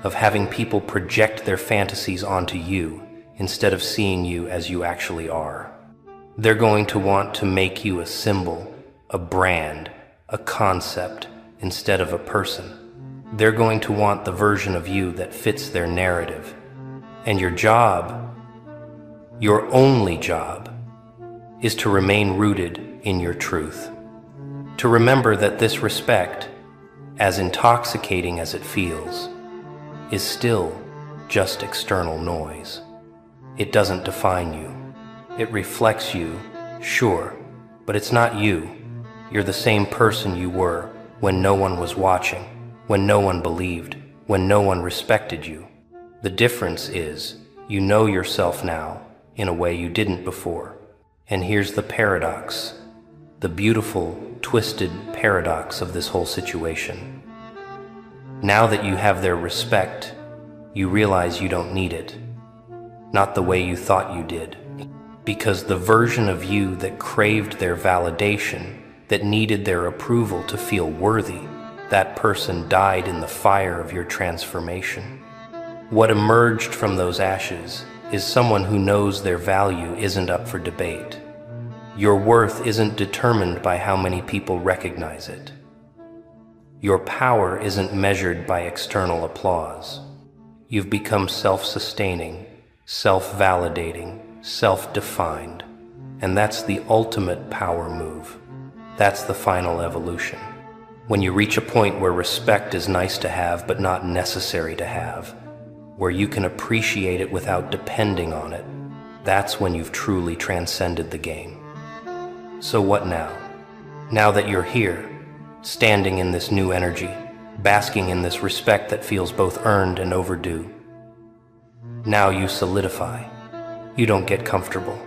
of having people project their fantasies onto you instead of seeing you as you actually are. They're going to want to make you a symbol, a brand, a concept, instead of a person. They're going to want the version of you that fits their narrative. And your job, your only job, is to remain rooted in your truth. To remember that this respect, as intoxicating as it feels, is still just external noise. It doesn't define you. It reflects you, sure, but it's not you. You're the same person you were when no one was watching, when no one believed, when no one respected you. The difference is, you know yourself now in a way you didn't before. And here's the paradox, the beautiful, twisted paradox of this whole situation. Now that you have their respect, you realize you don't need it. Not the way you thought you did. Because the version of you that craved their validation, that needed their approval to feel worthy, that person died in the fire of your transformation. What emerged from those ashes is someone who knows their value isn't up for debate. Your worth isn't determined by how many people recognize it. Your power isn't measured by external applause. You've become self-sustaining, self-validating, self-defined, and that's the ultimate power move. That's the final evolution. When you reach a point where respect is nice to have but not necessary to have, where you can appreciate it without depending on it, that's when you've truly transcended the game. So what now? Now that you're here, standing in this new energy, basking in this respect that feels both earned and overdue, now you solidify. You don't get comfortable.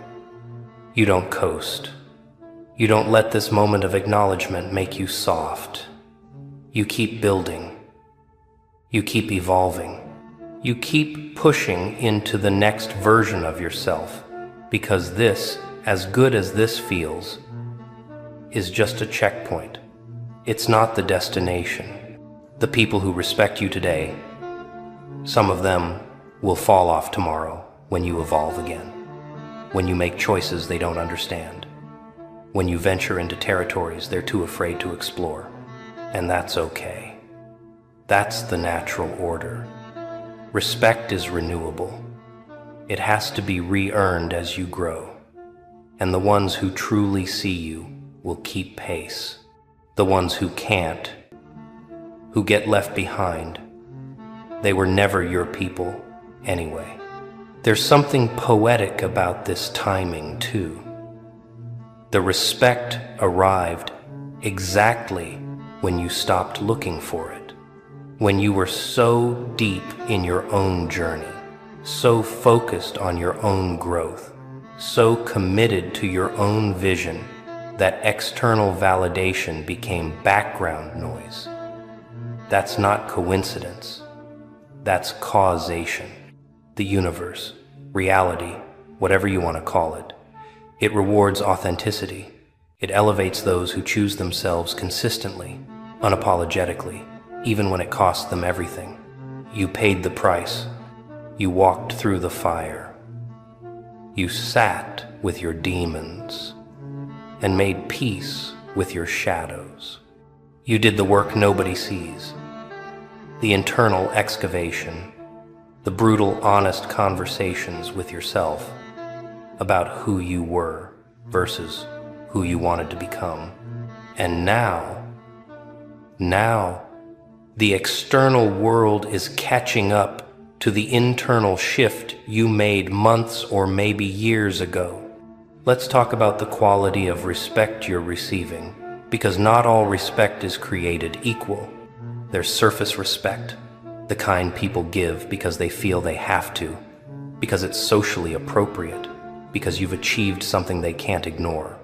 You don't coast. You don't let this moment of acknowledgement make you soft. You keep building. You keep evolving. You keep pushing into the next version of yourself, because this, as good as this feels, is just a checkpoint. It's not the destination. The people who respect you today, some of them will fall off tomorrow when you evolve again, when you make choices they don't understand, when you venture into territories they're too afraid to explore. And that's okay. That's the natural order. Respect is renewable. It has to be re-earned as you grow. And the ones who truly see you will keep pace. The ones who can't, who get left behind, they were never your people anyway. There's something poetic about this timing too. The respect arrived exactly when you stopped looking for it. When you were so deep in your own journey, so focused on your own growth, so committed to your own vision that external validation became background noise. That's not coincidence. That's causation. The universe, reality, whatever you want to call it, it rewards authenticity. It elevates those who choose themselves consistently, unapologetically, even when it costs them everything. You paid the price. You walked through the fire. You sat with your demons and made peace with your shadows. You did the work nobody sees. The internal excavation, the brutal, honest conversations with yourself about who you were versus who you wanted to become. And now, the external world is catching up to the internal shift you made months or maybe years ago. Let's talk about the quality of respect you're receiving, because not all respect is created equal. There's surface respect, the kind people give because they feel they have to, because it's socially appropriate, because you've achieved something they can't ignore.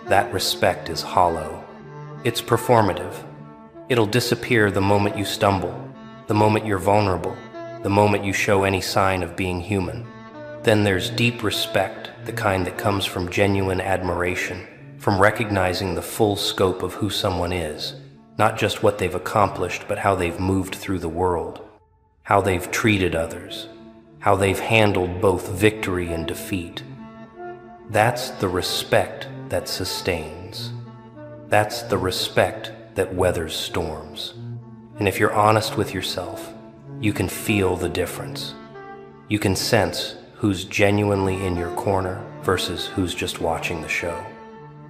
That respect is hollow. It's performative. It'll disappear the moment you stumble, the moment you're vulnerable, the moment you show any sign of being human. Then there's deep respect, the kind that comes from genuine admiration, from recognizing the full scope of who someone is, not just what they've accomplished, but how they've moved through the world, how they've treated others, how they've handled both victory and defeat. That's the respect that sustains. That's the respect that weathers storms. And if you're honest with yourself, you can feel the difference. You can sense who's genuinely in your corner versus who's just watching the show.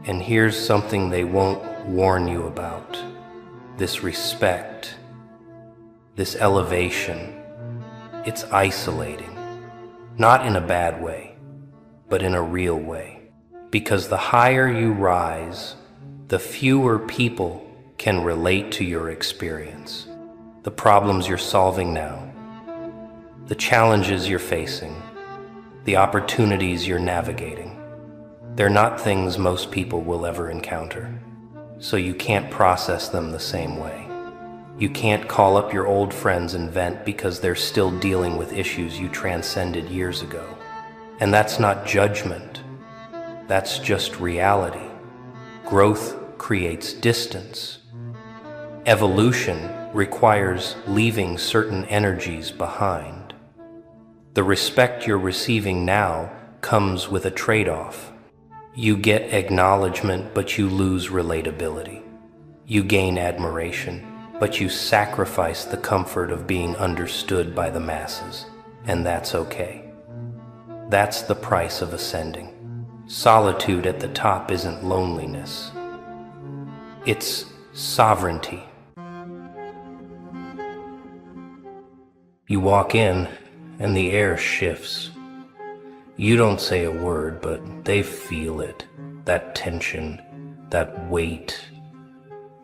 And here's something they won't warn you about. This respect, this elevation, it's isolating. Not in a bad way, but in a real way. Because the higher you rise, the fewer people can relate to your experience, the problems you're solving now, the challenges you're facing, the opportunities you're navigating. They're not things most people will ever encounter, so you can't process them the same way. You can't call up your old friends and vent because they're still dealing with issues you transcended years ago. And that's not judgment. That's just reality. Growth creates distance. Evolution requires leaving certain energies behind. The respect you're receiving now comes with a trade-off. You get acknowledgement, but you lose relatability. You gain admiration, but you sacrifice the comfort of being understood by the masses, and that's okay. That's the price of ascending. Solitude at the top isn't loneliness. It's sovereignty. You walk in, and the air shifts. You don't say a word, but they feel it. That tension, that weight,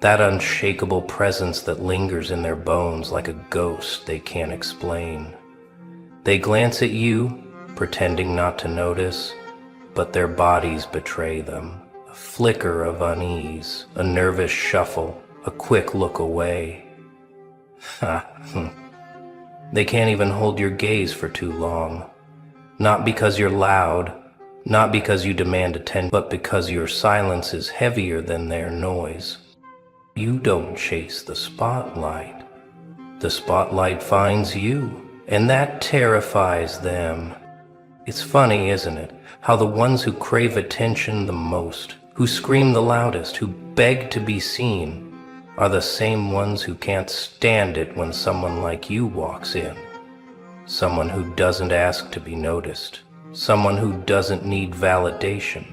that unshakable presence that lingers in their bones like a ghost they can't explain. They glance at you, pretending not to notice, but their bodies betray them. A flicker of unease, a nervous shuffle, a quick look away. They can't even hold your gaze for too long. Not because you're loud, not because you demand attention, but because your silence is heavier than their noise. You don't chase the spotlight. The spotlight finds you, and that terrifies them. It's funny, isn't it, how the ones who crave attention the most, who scream the loudest, who beg to be seen, are the same ones who can't stand it when someone like you walks in. Someone who doesn't ask to be noticed. Someone who doesn't need validation.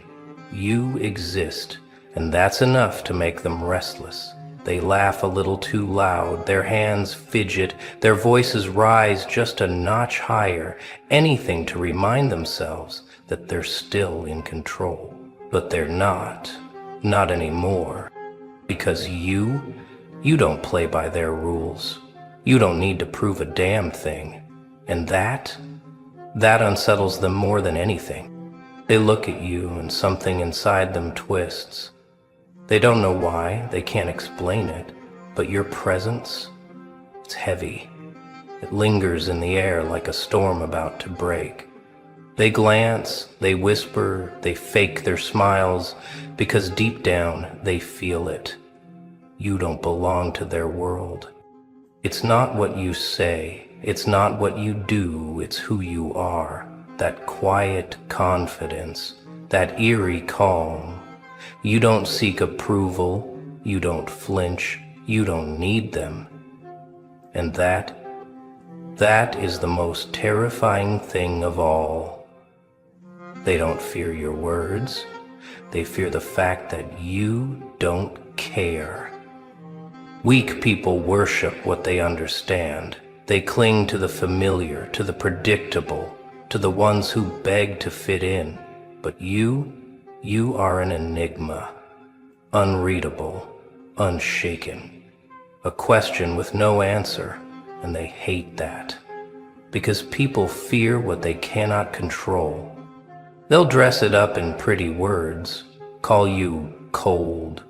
You exist, and that's enough to make them restless. They laugh a little too loud, their hands fidget, their voices rise just a notch higher, anything to remind themselves that they're still in control. But they're not anymore. Because you don't play by their rules. You don't need to prove a damn thing. And that unsettles them more than anything. They look at you and something inside them twists. They don't know why, they can't explain it, but your presence, it's heavy. It lingers in the air like a storm about to break. They glance, they whisper, they fake their smiles, because deep down they feel it. You don't belong to their world. It's not what you say, it's not what you do, it's who you are. That quiet confidence, that eerie calm. You don't seek approval, you don't flinch, you don't need them. And that is the most terrifying thing of all. They don't fear your words, they fear the fact that you don't care. Weak people worship what they understand. They cling to the familiar, to the predictable, to the ones who beg to fit in. But you are an enigma, unreadable, unshaken, a question with no answer, and they hate that. Because people fear what they cannot control. They'll dress it up in pretty words, call you cold,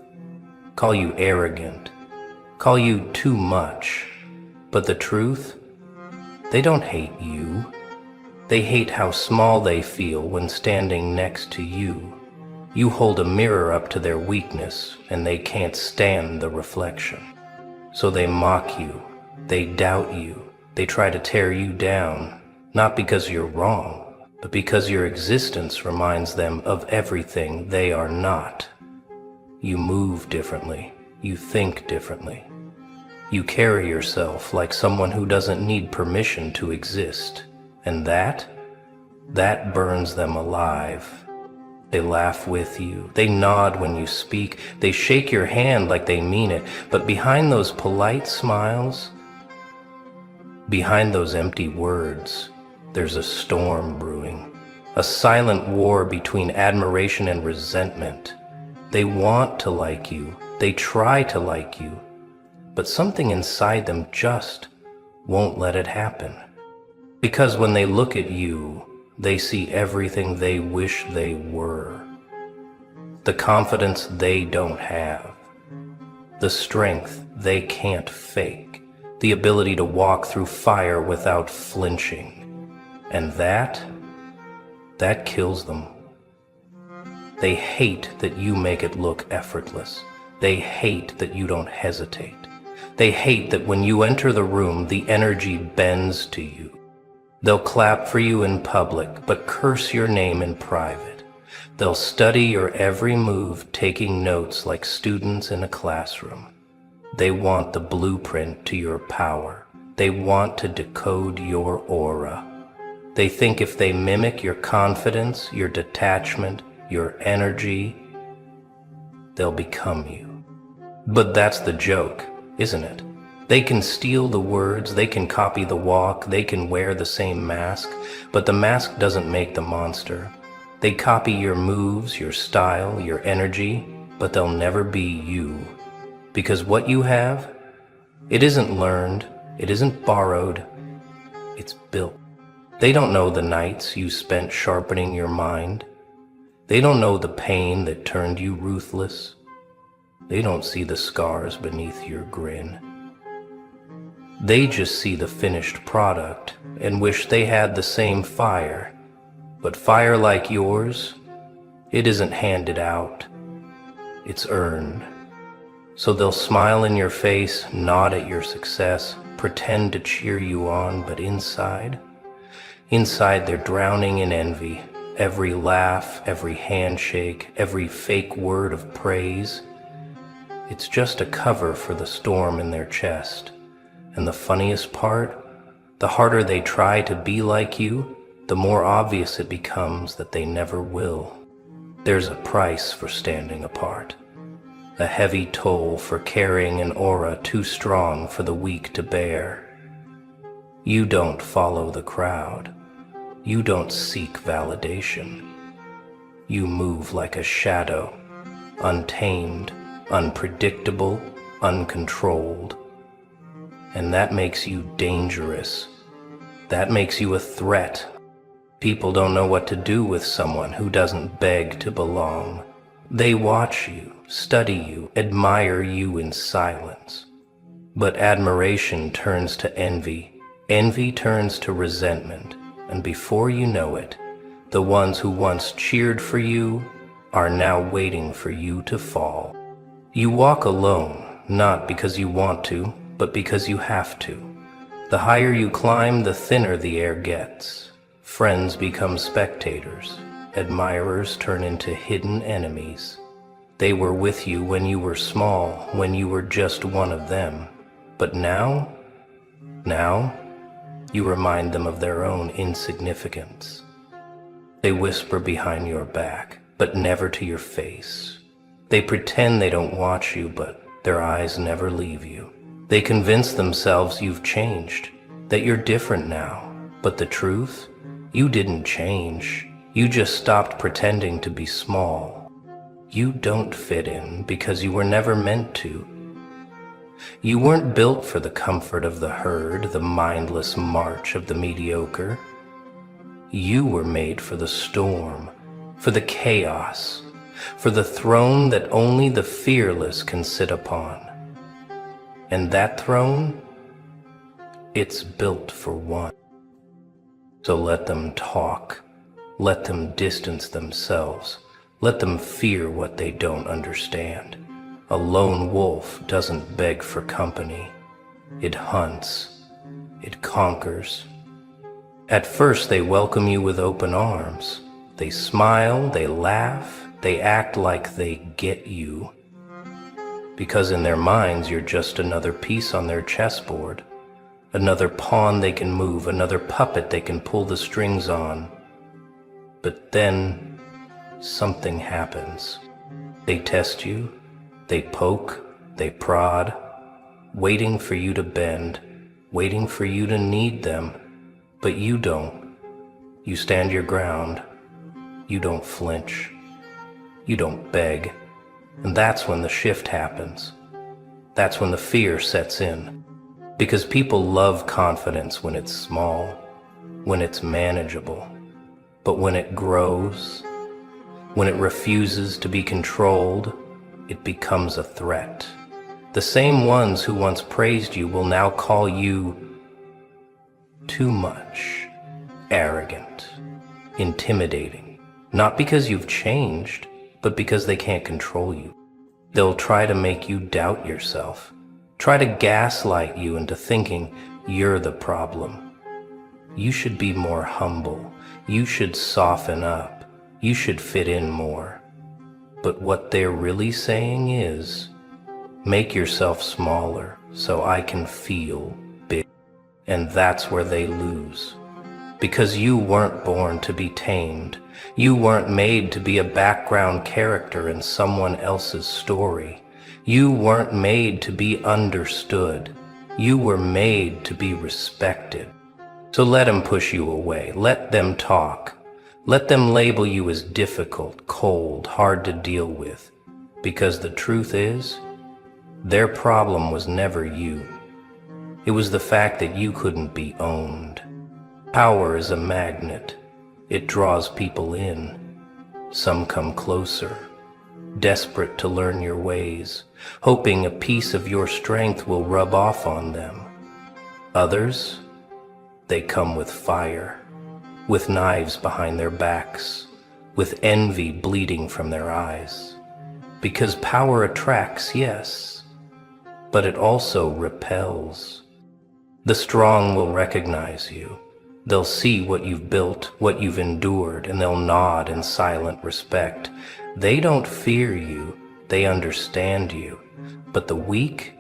call you arrogant, call you too much. But the truth, they don't hate you. They hate how small they feel when standing next to you. You hold a mirror up to their weakness, and they can't stand the reflection. So they mock you, they doubt you, they try to tear you down, not because you're wrong, but because your existence reminds them of everything they are not. You move differently, you think differently. You carry yourself like someone who doesn't need permission to exist. And that burns them alive. They laugh with you, they nod when you speak, they shake your hand like they mean it, but behind those polite smiles, behind those empty words, there's a storm brewing, a silent war between admiration and resentment. They want to like you, they try to like you, but something inside them just won't let it happen. Because when they look at you, they see everything they wish they were. The confidence they don't have. The strength they can't fake. The ability to walk through fire without flinching. And that kills them. They hate that you make it look effortless. They hate that you don't hesitate. They hate that when you enter the room, the energy bends to you. They'll clap for you in public, but curse your name in private. They'll study your every move, taking notes like students in a classroom. They want the blueprint to your power. They want to decode your aura. They think if they mimic your confidence, your detachment, your energy, they'll become you. But that's the joke, isn't it? They can steal the words, they can copy the walk, they can wear the same mask, but the mask doesn't make the monster. They copy your moves, your style, your energy, but they'll never be you. Because what you have, it isn't learned, it isn't borrowed, it's built. They don't know the nights you spent sharpening your mind. They don't know the pain that turned you ruthless. They don't see the scars beneath your grin. They just see the finished product and wish they had the same fire. But fire like yours, it isn't handed out, it's earned. So they'll smile in your face, nod at your success, pretend to cheer you on, but inside they're drowning in envy. Every laugh, every handshake, every fake word of praise, it's just a cover for the storm in their chest. And the funniest part, the harder they try to be like you, the more obvious it becomes that they never will. There's a price for standing apart, a heavy toll for carrying an aura too strong for the weak to bear. You don't follow the crowd. You don't seek validation. You move like a shadow, untamed, unpredictable, uncontrolled. And that makes you dangerous. That makes you a threat. People don't know what to do with someone who doesn't beg to belong. They watch you, study you, admire you in silence. But admiration turns to envy. Envy turns to resentment. And before you know it, the ones who once cheered for you are now waiting for you to fall. You walk alone, not because you want to, but because you have to. The higher you climb, the thinner the air gets. Friends become spectators. Admirers turn into hidden enemies. They were with you when you were small, when you were just one of them. But now, you remind them of their own insignificance. They whisper behind your back, but never to your face. They pretend they don't watch you, but their eyes never leave you. They convince themselves you've changed, that you're different now. But the truth? You didn't change. You just stopped pretending to be small. You don't fit in because you were never meant to. You weren't built for the comfort of the herd, the mindless march of the mediocre. You were made for the storm, for the chaos, for the throne that only the fearless can sit upon. And that throne, it's built for one. So let them talk, let them distance themselves, let them fear what they don't understand. A lone wolf doesn't beg for company. It hunts, it conquers. At first they welcome you with open arms. They smile, they laugh, they act like they get you. Because in their minds you're just another piece on their chessboard. Another pawn they can move, another puppet they can pull the strings on. But then something happens. They test you, they poke, they prod, waiting for you to bend, waiting for you to need them. But you don't. You stand your ground. You don't flinch. You don't beg. And that's when the shift happens. That's when the fear sets in. Because people love confidence when it's small, when it's manageable. But when it grows, when it refuses to be controlled, it becomes a threat. The same ones who once praised you will now call you too much, arrogant, intimidating. Not because you've changed, but because they can't control you. They'll try to make you doubt yourself. Try to gaslight you into thinking you're the problem. You should be more humble. You should soften up. You should fit in more. But what they're really saying is, make yourself smaller so I can feel big. And that's where they lose. Because you weren't born to be tamed. You weren't made to be a background character in someone else's story. You weren't made to be understood. You were made to be respected. So let them push you away. Let them talk. Let them label you as difficult, cold, hard to deal with. Because the truth is, their problem was never you. It was the fact that you couldn't be owned. Power is a magnet. It draws people in. Some come closer, desperate to learn your ways, hoping a piece of your strength will rub off on them. Others, they come with fire, with knives behind their backs, with envy bleeding from their eyes. Because power attracts, yes, but it also repels. The strong will recognize you. They'll see what you've built, what you've endured, and they'll nod in silent respect. They don't fear you, they understand you. But the weak,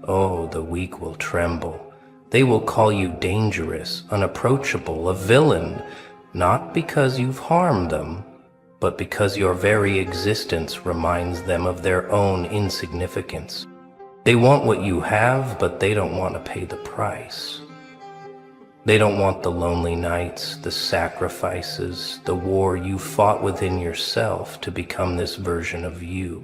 oh, the weak will tremble. They will call you dangerous, unapproachable, a villain, not because you've harmed them, but because your very existence reminds them of their own insignificance. They want what you have, but they don't want to pay the price. They don't want the lonely nights, the sacrifices, the war you fought within yourself to become this version of you.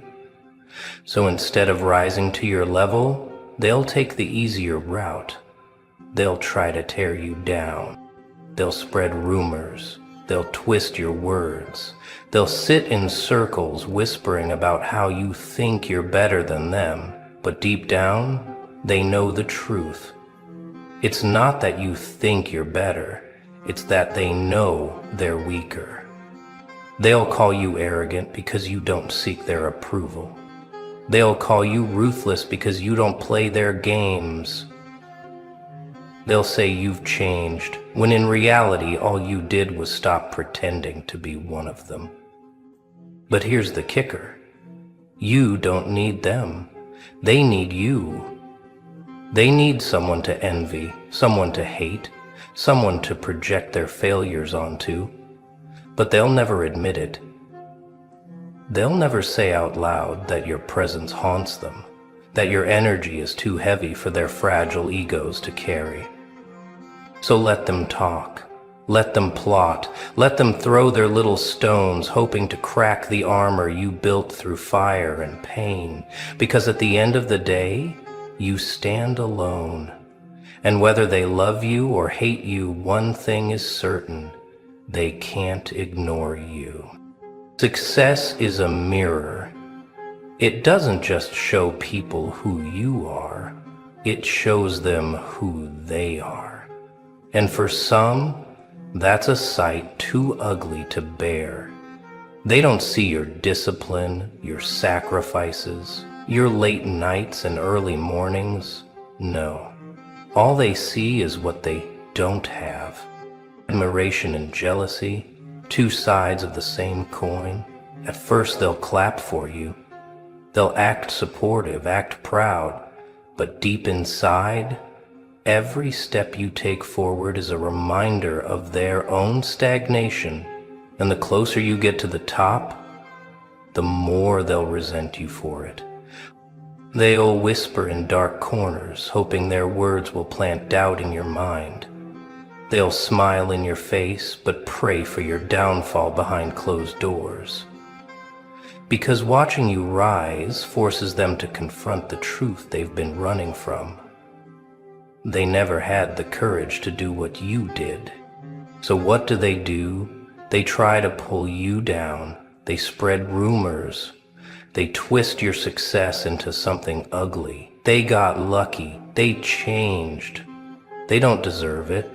So instead of rising to your level, they'll take the easier route. They'll try to tear you down. They'll spread rumors. They'll twist your words. They'll sit in circles whispering about how you think you're better than them, but deep down, they know the truth. It's not that you think you're better, it's that they know they're weaker. They'll call you arrogant because you don't seek their approval. They'll call you ruthless because you don't play their games. They'll say you've changed, when in reality all you did was stop pretending to be one of them. But here's the kicker. You don't need them. They need you. They need someone to envy, someone to hate, someone to project their failures onto. But they'll never admit it. They'll never say out loud that your presence haunts them, that your energy is too heavy for their fragile egos to carry. So let them talk, let them plot, let them throw their little stones, hoping to crack the armor you built through fire and pain, because at the end of the day, you stand alone. And whether they love you or hate you, one thing is certain, they can't ignore you. Success is a mirror. It doesn't just show people who you are, it shows them who they are. And for some, that's a sight too ugly to bear. They don't see your discipline, your sacrifices, your late nights and early mornings. No. All they see is what they don't have. Admiration and jealousy, two sides of the same coin. At first they'll clap for you. They'll act supportive, act proud, but deep inside, every step you take forward is a reminder of their own stagnation, and the closer you get to the top, the more they'll resent you for it. They'll whisper in dark corners, hoping their words will plant doubt in your mind. They'll smile in your face, but pray for your downfall behind closed doors. Because watching you rise forces them to confront the truth they've been running from. They never had the courage to do what you did. So what do? They try to pull you down. They spread rumors. They twist your success into something ugly. They got lucky. They changed. They don't deserve it.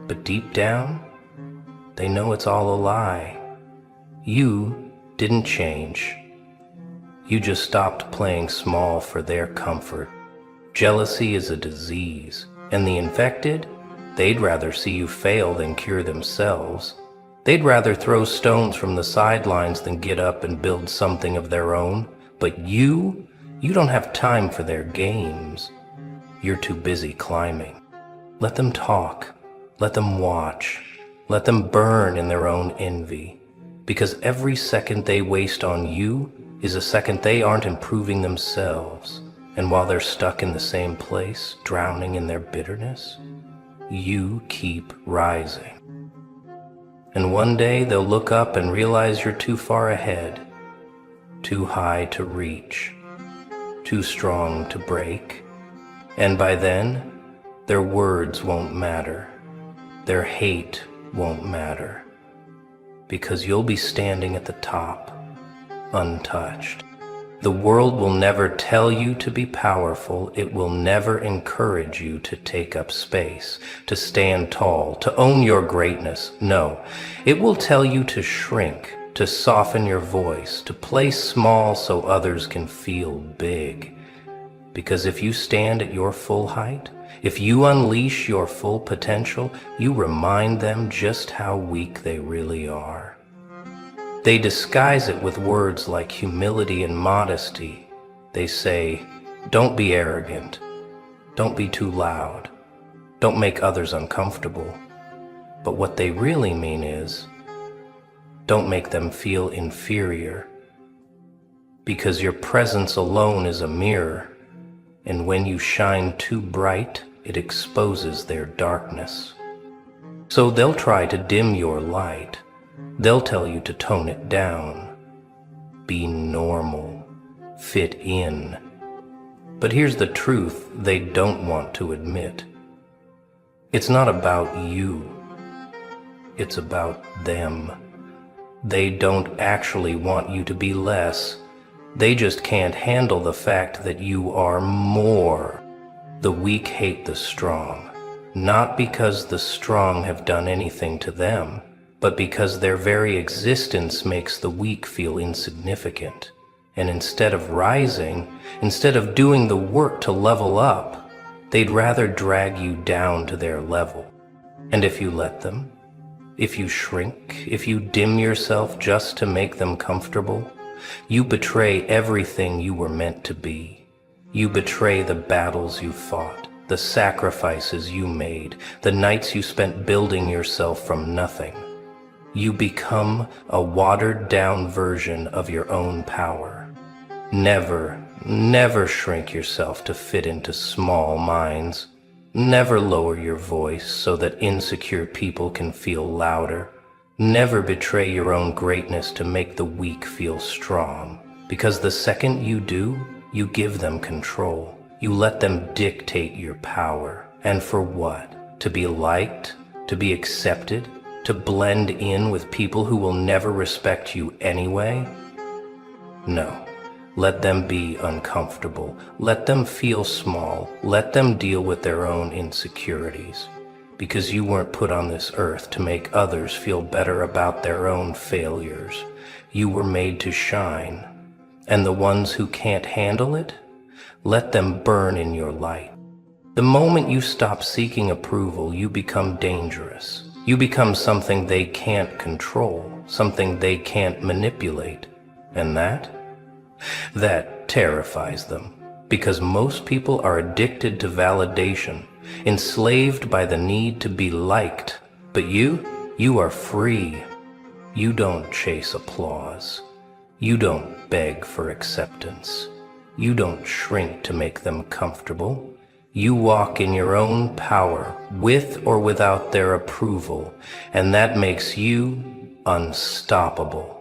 But deep down, they know it's all a lie. You didn't change. You just stopped playing small for their comfort. Jealousy is a disease, and the infected, they'd rather see you fail than cure themselves. They'd rather throw stones from the sidelines than get up and build something of their own. But you don't have time for their games. You're too busy climbing. Let them talk. Let them watch. Let them burn in their own envy. Because every second they waste on you is a second they aren't improving themselves. And while they're stuck in the same place, drowning in their bitterness, you keep rising. And one day they'll look up and realize you're too far ahead, too high to reach, too strong to break. And by then, their words won't matter. Their hate won't matter. Because you'll be standing at the top, untouched. The world will never tell you to be powerful. It will never encourage you to take up space, to stand tall, to own your greatness. No, it will tell you to shrink, to soften your voice, to play small so others can feel big. Because if you stand at your full height, if you unleash your full potential, you remind them just how weak they really are. They disguise it with words like humility and modesty. They say, don't be arrogant. Don't be too loud. Don't make others uncomfortable. But what they really mean is, don't make them feel inferior. Because your presence alone is a mirror, and when you shine too bright, it exposes their darkness. So they'll try to dim your light. They'll tell you to tone it down. Be normal. Fit in. But here's the truth they don't want to admit. It's not about you. it's about them. They don't actually want you to be less. They just can't handle the fact that you are more. The weak hate the strong, not because the strong have done anything to them, but because their very existence makes the weak feel insignificant. And instead of rising, instead of doing the work to level up, they'd rather drag you down to their level. And if you let them, if you shrink, if you dim yourself just to make them comfortable, you betray everything you were meant to be. You betray the battles you fought, the sacrifices you made, the nights you spent building yourself from nothing. You become a watered-down version of your own power. Never, never shrink yourself to fit into small minds. Never lower your voice so that insecure people can feel louder. Never betray your own greatness to make the weak feel strong. Because the second you do, you give them control. You let them dictate your power. And for what? To be liked? To be accepted? To blend in with people who will never respect you anyway? No. Let them be uncomfortable. Let them feel small. Let them deal with their own insecurities. Because you weren't put on this earth to make others feel better about their own failures. You were made to shine. And the ones who can't handle it, let them burn in your light. The moment you stop seeking approval, you become dangerous. You become something they can't control, something they can't manipulate. And that terrifies them, because most people are addicted to validation, enslaved by the need to be liked. But you are free. You don't chase applause. You don't beg for acceptance. You don't shrink to make them comfortable. You walk in your own power, with or without their approval, and that makes you unstoppable.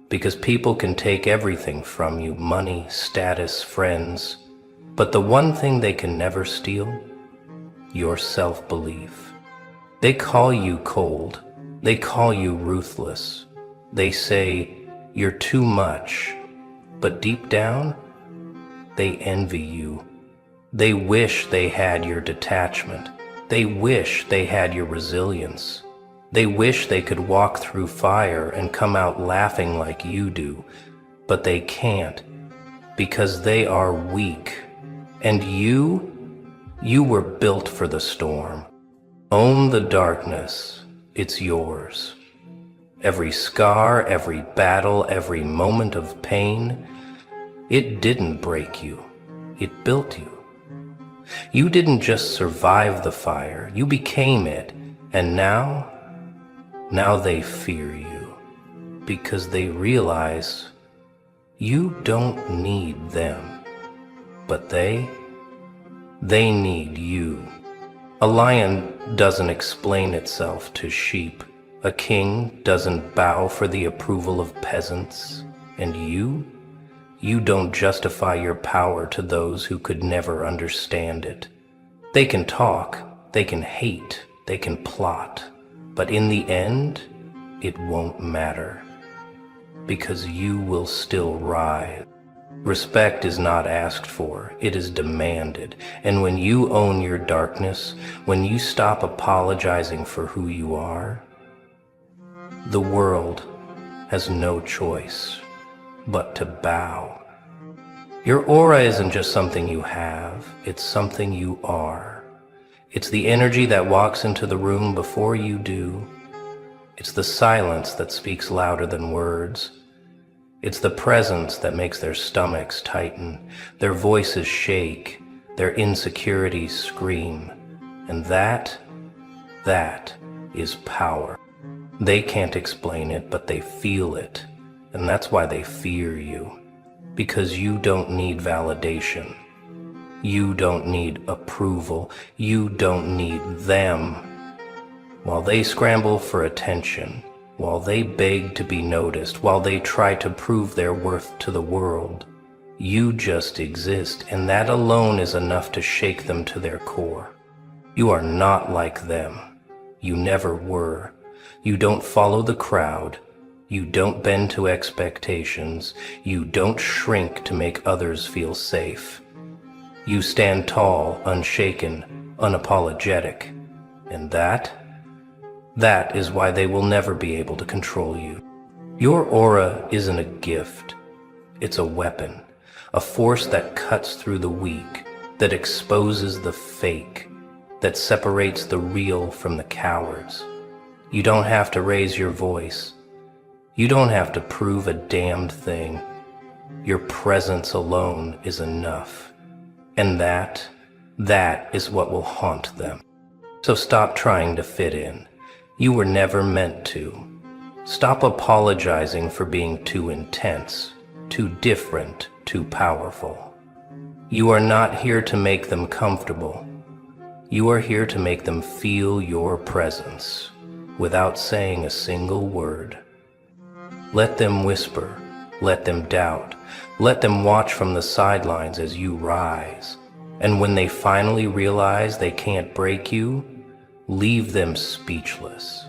Because people can take everything from you, money, status, friends. But the one thing they can never steal? Your self-belief. They call you cold. They call you ruthless. They say you're too much. But deep down, they envy you. They wish they had your detachment. They wish they had your resilience. They wish they could walk through fire and come out laughing like you do, but they can't, because they are weak. And you were built for the storm. Own the darkness, it's yours. Every scar, every battle, every moment of pain, it didn't break you, it built you. You didn't just survive the fire, you became it, and now they fear you, because they realize you don't need them, but they need you. A lion doesn't explain itself to sheep. A king doesn't bow for the approval of peasants. And you don't justify your power to those who could never understand it. They can talk, they can hate, they can plot. But in the end, it won't matter, because you will still rise. Respect is not asked for, it is demanded. And when you own your darkness, when you stop apologizing for who you are, the world has no choice but to bow. Your aura isn't just something you have, it's something you are. It's the energy that walks into the room before you do. It's the silence that speaks louder than words. It's the presence that makes their stomachs tighten, their voices shake, their insecurities scream. And that is power. They can't explain it, but they feel it. And that's why they fear you. Because you don't need validation. You don't need approval. You don't need them. While they scramble for attention, while they beg to be noticed, while they try to prove their worth to the world, you just exist, and that alone is enough to shake them to their core. You are not like them. You never were. You don't follow the crowd. You don't bend to expectations. You don't shrink to make others feel safe. You stand tall, unshaken, unapologetic. And that is why they will never be able to control you. Your aura isn't a gift. It's a weapon, a force that cuts through the weak, that exposes the fake, that separates the real from the cowards. You don't have to raise your voice. You don't have to prove a damned thing. Your presence alone is enough. And that is what will haunt them. So stop trying to fit in. You were never meant to. Stop apologizing for being too intense, too different, too powerful. You are not here to make them comfortable. You are here to make them feel your presence without saying a single word. Let them whisper, let them doubt, let them watch from the sidelines as you rise. And when they finally realize they can't break you, leave them speechless.